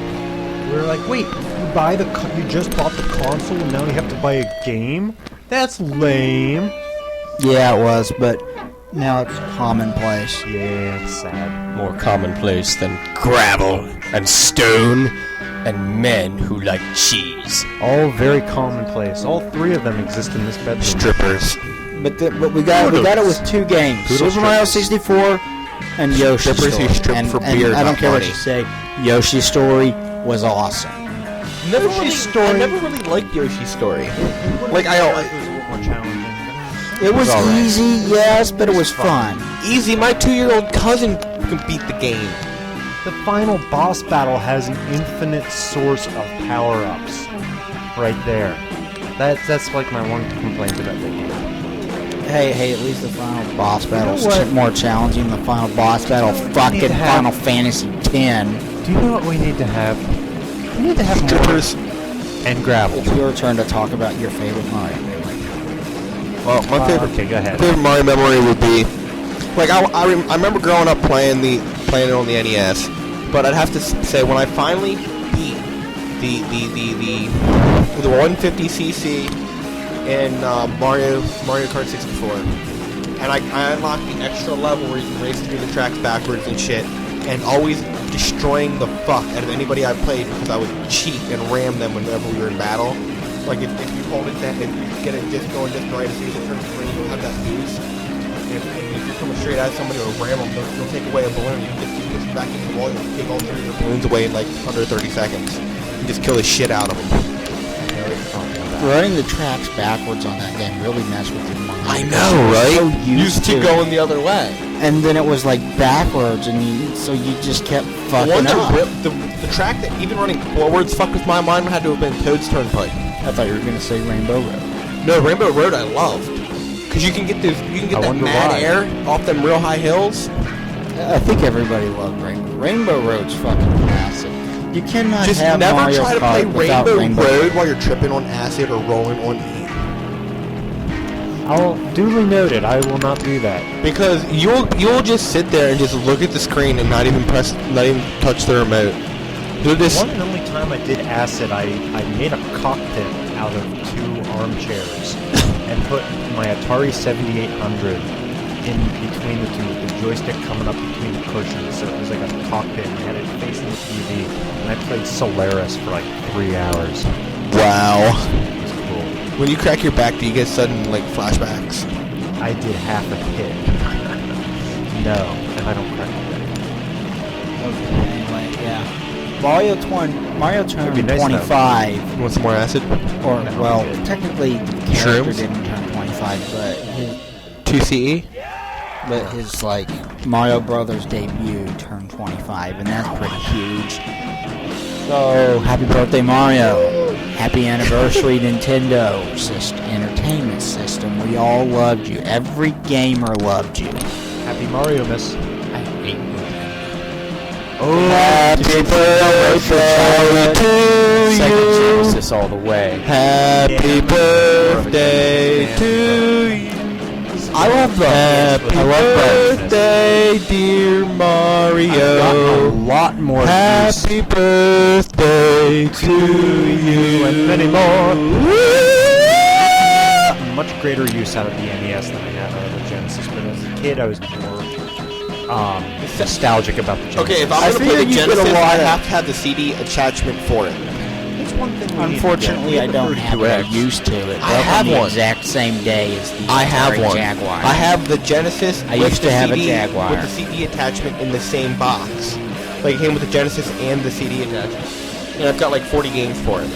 We were like, wait, you just bought the console and now you have to buy a game? That's lame. Yeah, it was, but now it's commonplace. Yeah, it's sad. More commonplace than gravel and stone and men who like cheese. All very commonplace. All 3 of them exist in this bedroom. Strippers. But we got it with 2 games: Poodle Super Mario strippers. 64 and Yoshi's Strippers who Story. strip And for and beer, I don't not care what money. you say. Yoshi's Story was awesome. Never Yoshi's really, Story. I never really liked Yoshi's Story. Like It was a little more challenging. It was all right. easy, yes, but it was fun. Easy, my 2-year-old cousin can beat the game. The final boss battle has an infinite source of power-ups. Right there. That's like my one complaint about the game. Hey, at least the final boss battle know what? is more challenging than the final boss battle of need fucking to have- Final Fantasy X. Do you know what we need to have? We need to have Strippers. and gravel. It's your turn to talk about your favorite Mario game. Well, my favorite Okay, go ahead. favorite Mario memory would be, like I remember growing up playing it on the NES, but I'd have to say when I finally beat the 150cc in Mario Kart 64, and I unlocked the extra level where you can race through the tracks backwards and shit, and always destroying the fuck out of anybody I played because I would cheat and ram them whenever we were in battle. Like if you hold it down, if you get it just going just right, as soon as it turns green, you'll have that boost. If you're coming straight at somebody or ram them, they'll take away a balloon. You can just push back into the wall, you'll take all 3 of your balloons away in like under 30 seconds. You just kill the shit out of them. Running the tracks backwards on that game really messed with your mind. I know, right? So Used to going the other way. And then it was like backwards, and so you just kept fucking up. The track that even running forwards fucked with my mind had to have been Toad's Turnpike. I thought you were gonna say Rainbow Road. No, Rainbow Road I loved. Cause you can get that wonder mad why. air off them real high hills. I think everybody loved Rainbow. Rainbow Road's fucking massive. You cannot Just have never Mario try to Kart play without Rainbow Rainbow Road while you're tripping on acid or rolling on E. I'll duly noted. I will not do that. Because you'll just sit there and just look at the screen and not even touch the remote. You'll just One and only time I did acid, I made a cockpit out of 2 armchairs and put my Atari 7800 in between the two, with the joystick coming up between the cushions, so it was like a cockpit and I had it facing the TV, and I played Solaris for like 3 hours. wow. It was cool. When you crack your back, do you get sudden like flashbacks? I did half a hit. No, and I don't crack my back. Okay, anyway, yeah. Mario turned be nice 25, You want some more acid? or No, well, I'm good. technically the character Shrooms? didn't turn 25, but 2CE? his like Mario Brothers debut turned 25, and that's pretty huge. So happy birthday, Mario! Happy anniversary, Nintendo Entertainment System. We all loved you. Every gamer loved you. Happy Mario, miss. I hate you. Oh, Happy birthday to Sega you. Genesis all the way. Happy birthday to you. I love the Happy I love birthday, dear I've gotten a Mario. lot more use. Happy birthday to you. and many more. Woo! Much greater use out of the NES than I have out of the Genesis, but as a kid I was more nostalgic about the Genesis. Okay, if I I'm gonna play figured the you could Genesis, have I wanted- have to have the CD attachment for it. That's one thing we Unfortunately, I don't have that used to it. I have the one. exact same day as the I have Atari one. Jaguar. I have the Genesis. I with used the to have a CD, Jaguar. with the CD attachment in the same box. Like it came with the Genesis and the CD attachment, and I've got like 40 games for it,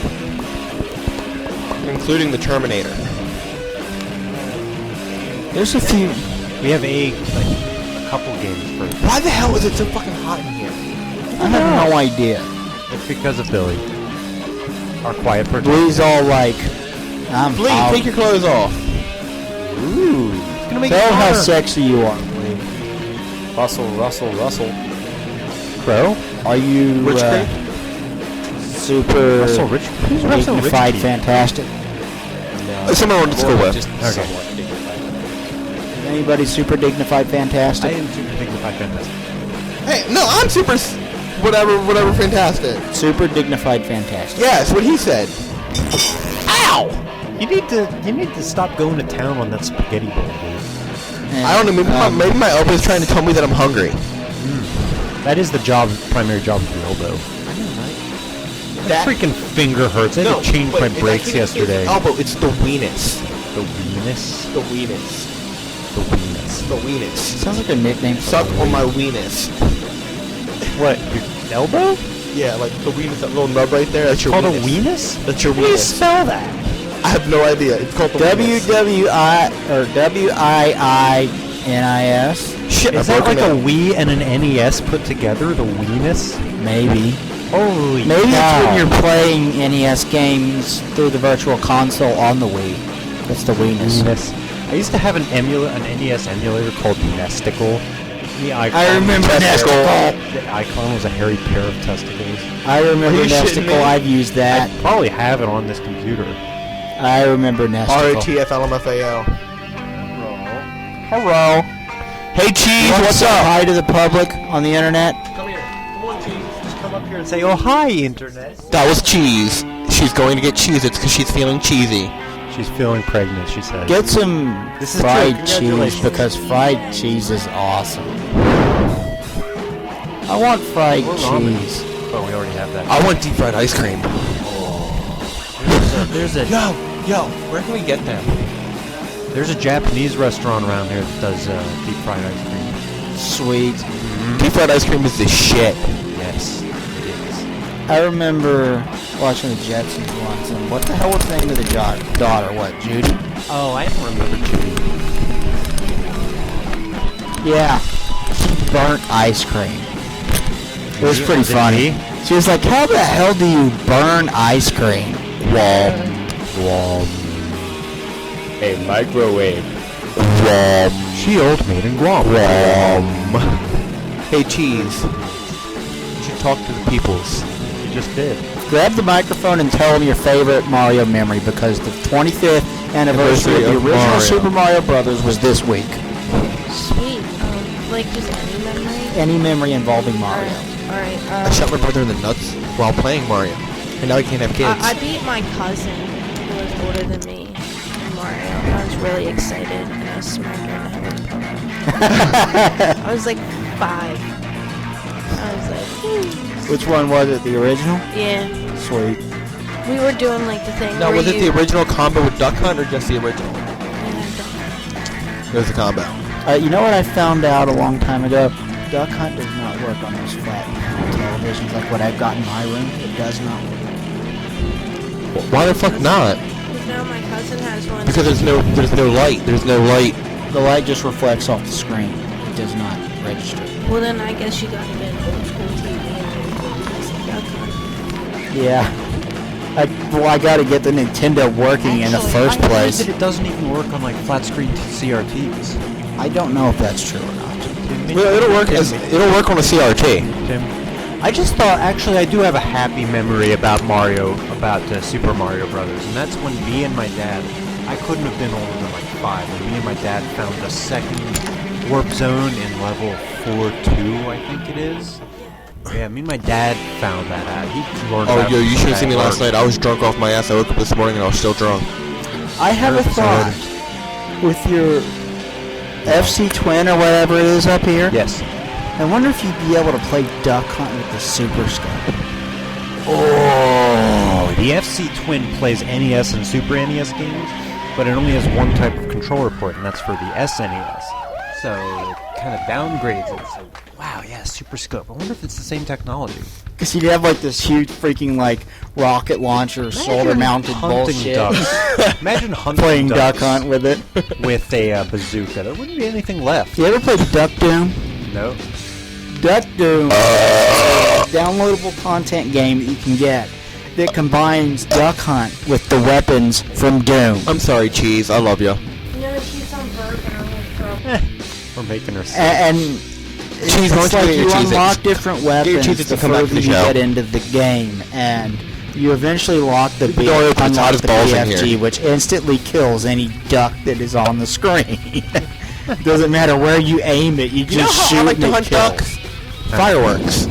including the Terminator. There's a few. We have a couple games for. Why the hell is it so fucking hot in here? I have no idea. It's because of Billy. Our quiet protector. Blue's all like, I'm Blee, out. take your clothes off. Ooh. It's gonna make Tell it how hotter. sexy you are, Blee. Russell. Crow? Are you Rich Creek? super Russell Rich. Who's Russell dignified, Rich? fantastic? Someone I went to school with. Just Okay. somewhat dignified. Is anybody super dignified, I fantastic? am super dignified fantastic. Hey, no, I'm super, whatever, fantastic. Super dignified, fantastic. Yeah, that's what he said. Ow! You need to stop going to town on that spaghetti bowl, dude. And, I don't know. Maybe my elbow is trying to tell me that I'm hungry. That is the primary job of your elbow. That Freaking finger hurts. I had to change wait, my it's brakes actually- yesterday. It's elbow. It's the weenus. The weenus. The weenus. The weenus. The weenus. sounds like a nickname for Suck on my weenus. What? Your elbow? Yeah, like the weenus, that little nub right there. That's your Called a weenus. weenus? That's your How do you weenus. spell that? I have no idea. It's called the weenus. WWI or WIINIS? Shit, Is that like a Wii and an NES put together? The weenus? Maybe. Holy Maybe cow. it's when you're playing NES games through the virtual console on the Wii. That's the Weenus. Weenus. I used to have an NES emulator called Nesticle. The icon I remember Nesticle. The icon was a hairy pair of testicles. I remember Are you shitting me? Nesticle. I've used that. I probably have it on this computer. I remember Nesticle. ROTFLMFAO. Hello. Hey, Cheese, What's what's up? up? Hi to the public on the internet. Come here. Come on, Cheese. Just come up here and say, "Oh hi, internet." That was Cheese. She's going to get cheese. It's because she's feeling cheesy. She's feeling pregnant. She says. Get some This is fried true. cheese Congratulations. because fried cheese is awesome. I want fried Or ramen. cheese. Oh, we already have that. I want deep fried ice cream. There's a Yo, where can we get them? there's a Japanese restaurant around here that does deep fried ice cream. Sweet. Deep fried ice cream is the shit. Yes, it is. I remember watching the Jetsons once, and what the hell was the name of the daughter? What, Judy? Oh, I don't remember Judy. Yeah. She burnt ice cream. It was pretty Was it funny. me? She was like, how the hell do you burn ice cream? A microwave. She old maid in Guam. Hey, Cheese. You should talk to the peoples. She just did. Grab the microphone and tell them your favorite Mario memory, because the 25th anniversary of the original Mario. Super Mario Brothers was this week. Sweet. Like just any memory? Any memory involving Mario. Alright. I shot my brother in the nuts while playing Mario, and now he can't have kids. I beat my cousin, who was older than me, in Mario. And I was really excited, and I smacked her in the head with a pillow. I was like 5. I was like, "Ooh." Which one was it? The original? Yeah. Sweet. We were doing like the thing Now, where was it you... the original combo with Duck Hunt or just the original? Yeah, It was the combo. You know what I found out a long time ago? Duck Hunt does not work on those flat televisions like what I've got in my room. It does not work. Why the fuck not? Because now my cousin has one. Because there's no light. There's no light. The light just reflects off the screen. It does not register. Well, then I guess you gotta get an old school TV and Duck Hunt. Yeah. I gotta get the Nintendo working in the first place. It doesn't even work on like flat screen CRTs. I don't know if that's true or not. Well, it'll work on a CRT. Tim, I just thought, actually, I do have a happy memory about Super Mario Brothers, and that's when me and my dad, I couldn't have been older than like 5, when me and my dad found a second warp zone in level 4-2, I think it is. Yeah, me and my dad found that out. He learned Oh, about yo, you should have that seen me last work. night. I was drunk off my ass. I woke up this morning and I was still drunk. I have a thought with your FC Twin or whatever it is up here. Yes. I wonder if you'd be able to play Duck Hunt with the Super Scope. Oh, the FC Twin plays NES and Super NES games, but it only has one type of controller port, and that's for the SNES. So it kind of downgrades it. So, wow, yeah, Super Scope. I wonder if it's the same technology. Because you'd have like this huge freaking like rocket launcher, shoulder-mounted hunting bullshit. ducks. Imagine hunting Playing ducks Duck Hunt with it. with a bazooka. There wouldn't be anything left. You ever played Duck Doom? No. Duck Doom is a downloadable content game that you can get that combines Duck Hunt with the weapons from Doom. I'm sorry, Cheese. I love you. You know, she's on bird and I'm like, We're making her sick. And Cheese, why it's don't you like get you your Cheez-Its? unlock different Get your weapons Cheez-Its the and come back to further the you show. get into the game, and you eventually lock the The door opens, unlock hottest the balls in PFG, here. which instantly kills any duck that is on the screen. Doesn't matter where you aim it, you You know just how shoot I like and to it hunt kills. ducks? Fireworks.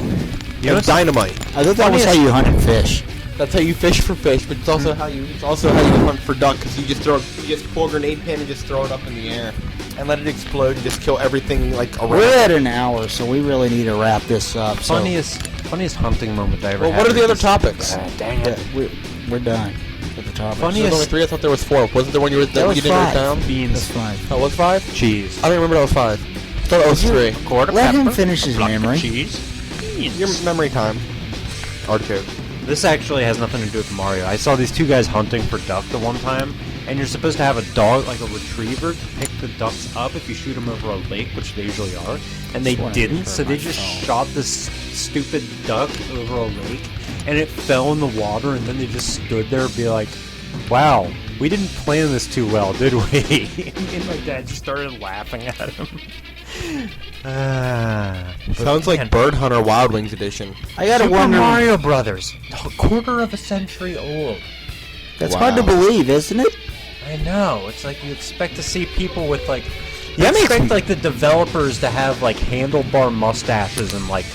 You know, And dynamite. I thought that was how you hunted fish. That's how you fish for fish, but it's also how you hunt for duck, because you just pull a grenade pin and just throw it up in the air and let it explode and just kill everything like around. We're at an hour, so we really need to wrap this up. So funniest hunting moment I ever Well, had. what are the other was- topics? Dang it. we're done with the topic. Funny- There's only 3. I thought there was 4. Wasn't there one you That was didn't write 5. down? Beans, That's fine. Oh, was 5? cheese, I don't remember that was 5. I thought that was 3. quarter Let him pepper, finish his a block of memory. cheese, beans. Your memory time. Artichoke. This actually has nothing to do with Mario. I saw these 2 guys hunting for duck the one time, and you're supposed to have a dog, like a retriever, to pick the ducks up if you shoot them over a lake, which they usually are. And they didn't, so they just shot this stupid duck over a lake, and it fell in the water, and then they just stood there and be like, wow, we didn't plan this too well, did we? And my dad just started laughing at him. Sounds like Bird Hunter Wild Wings edition. I gotta Super wonder. Mario Brothers, a quarter of a century old. That's Wow. hard to believe, isn't it? I know. It's like you expect to see people with like. You That makes expect like the developers to have like handlebar mustaches and like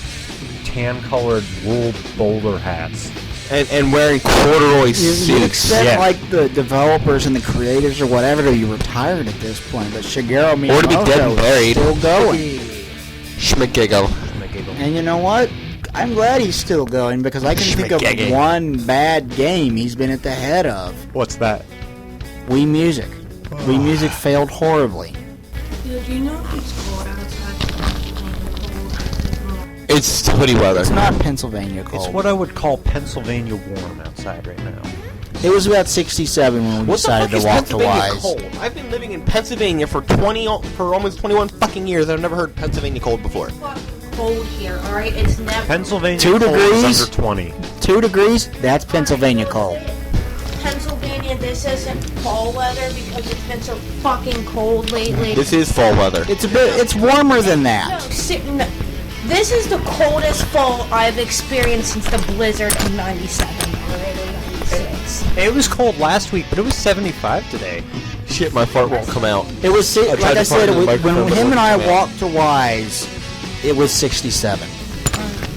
tan-colored wool bowler hats. And wearing corduroy You suits. expect Yeah. like the developers and the creators or whatever to be retired at this point, but Shigeru Miyamoto Or to be dead and is buried. still going. Schmigiggle. And you know what? I'm glad he's still going because I can think of Schmigiggy. one bad game he's been at the head of. What's that? Wii Music. Wii Music failed horribly. do you know if it's cold outside? It's hoodie weather. It's not Pennsylvania cold. It's what I would call Pennsylvania warm outside right now. It was about 67 when we What the decided fuck to is walk to Pennsylvania Wise. cold? I've been living in Pennsylvania for almost 21 fucking years. I've never heard Pennsylvania cold before. Cold here, alright? It's never... Pennsylvania 2 cold is degrees? under 20. 2 degrees? That's Pennsylvania cold. Pennsylvania, this isn't fall weather because it's been so fucking cold lately. This is fall weather. It's warmer than No, that. no, this is the coldest fall I've experienced since the blizzard of 97, alright, or 96. cheese. It was cold last week, but it was 75 today. Shit, my fart won't come out. It was tried like to I said. fart in the When microphone, but him it and I wouldn't come out. walked to Wise, it was 67.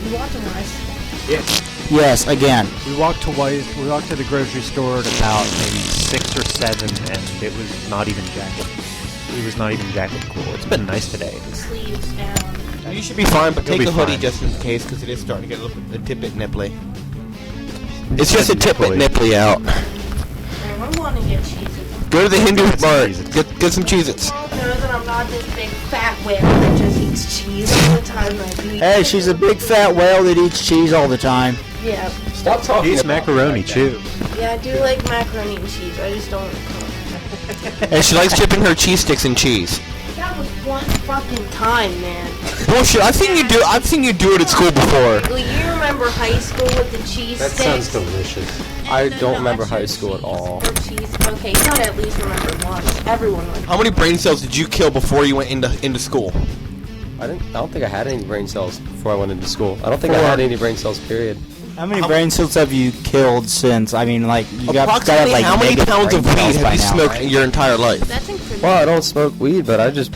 You walked on ice. Yes, again. We walked to the grocery store at about maybe 6 or 7, and it was not even jacket. It was not even jacket cool. It's been nice today. Sleeves down. You should be fine, but You'll take be a hoodie fine. just in case, because it is starting to get a tip-bit nipply. It's just a tip-bit Nipply. nipply out. I want to get cheese. Go to the Hindu Get some bar. Cheez-Its. Get some Cheez-Its. Know that I'm not this big fat whale that just eats cheese all the time. Like me. Hey, she's a big fat whale that eats cheese all the time. Yeah, Stop talking. Eats macaroni, too. yeah, I do like macaroni and cheese. I just don't. And she likes dipping her cheese sticks in cheese. That was one fucking time, man. Bullshit. I've seen you do it at school before. Well, you remember high school with the cheese That sticks? sounds delicious. I don't remember high school at all. Or cheese. Okay, you gotta at least remember one. Everyone would. How many brain cells did you kill before you went into school? I don't think I had any brain cells before I went into school. I don't think I had any brain cells, period. How many brain cells have you killed since? I mean, like, you got Approximately like how many negative pounds of brain weed cells have by you now, smoked right? in your entire life? That's incredible. Well, I don't smoke weed, but I just,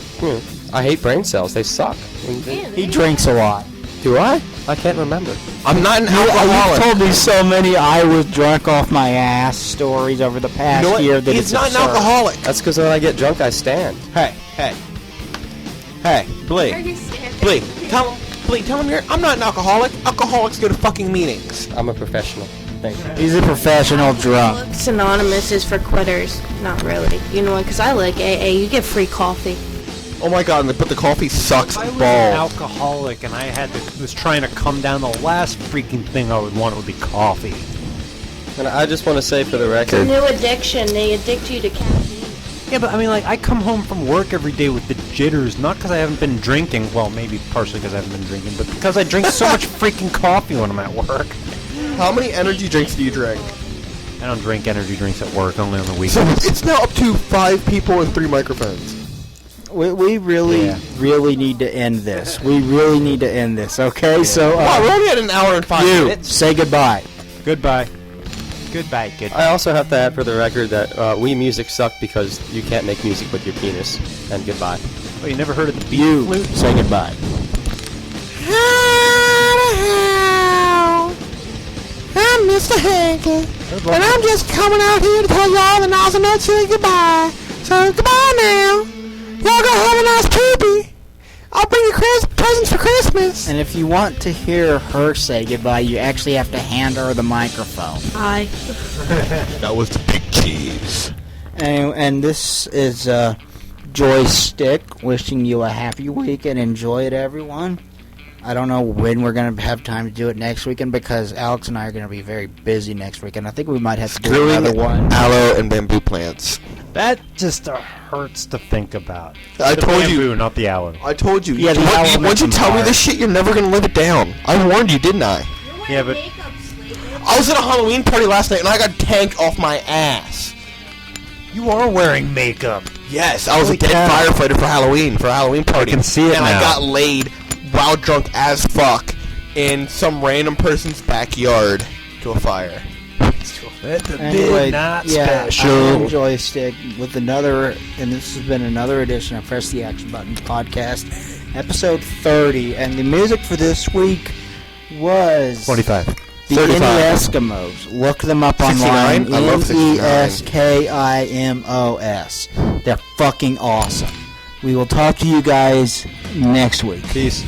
I hate brain cells. They suck. He drinks a lot. Do I? I can't remember. I'm not an You've alcoholic. told me so many I was drunk off my ass stories over the past You know what? year that He's it's not an absurd. alcoholic. That's because when I get drunk, I stand. Hey, Blake. Blake, tell him you're. I'm not an alcoholic. Alcoholics go to fucking meetings. I'm a professional. Thank you. He's a professional drunk. Alcoholics Anonymous is for quitters. Not really. You know what? Because I like AA. You get free coffee. Oh my god, but the coffee sucks If I was an balls. alcoholic and I was trying to come down, the last freaking thing I would want would be coffee. And I just want to say for the It's a record, new addiction. They addict you to caffeine. Yeah, but I mean, like, I come home from work every day with the jitters, not because I haven't been drinking, well, maybe partially because I haven't been drinking, but because I drink so much freaking coffee when I'm at work. How many energy drinks do you drink? I don't drink energy drinks at work, only on the So weekends. it's now up to 5 people and 3 microphones. We really need to end this. We really need to end this, okay? So, Wow, we're only at an hour and 5 you, minutes. say goodbye. Goodbye. Goodbye, goodbye. I also have to add for the record that Wii Music sucked because you can't make music with your penis. And goodbye. Oh, you never heard of the beat You, flute? say goodbye. I'm Mr. Hanky, and I'm just coming out here to tell y'all the awesome note say goodbye. So goodbye now. Y'all go have a nice poopy. I'll bring you presents for Christmas. And if you want to hear her say goodbye, you actually have to hand her the microphone. Hi. That was the big cheese. And this is Joystick wishing you a happy weekend. Enjoy it, everyone. I don't know when we're going to have time to do it next weekend because Alex and I are going to be very busy next weekend. I think we might have to do another one. Aloe and bamboo plants. That just hurts to think about. I The told you. bamboo, not the aloe. I told you. Yeah, the aloe Once makes you them tell me hard. this shit, you're never going to live it down. I warned you, didn't I? Yeah, but I was at a Halloween party last night and I got tanked off my ass. you are wearing makeup. Yes, I was Holy a dead cow. firefighter for a Halloween party. I can see it and now. I got laid while drunk as fuck in some random person's backyard to a fire. Anyway, not yeah, special. I'm Joystick with another, and this has been another edition of Press the Action Button podcast, episode 30. And the music for this week was 25. the 35. Indie Eskimos. Look them up 69? online. I love 69. Eskimos. They're fucking awesome. We will talk to you guys next week. Peace.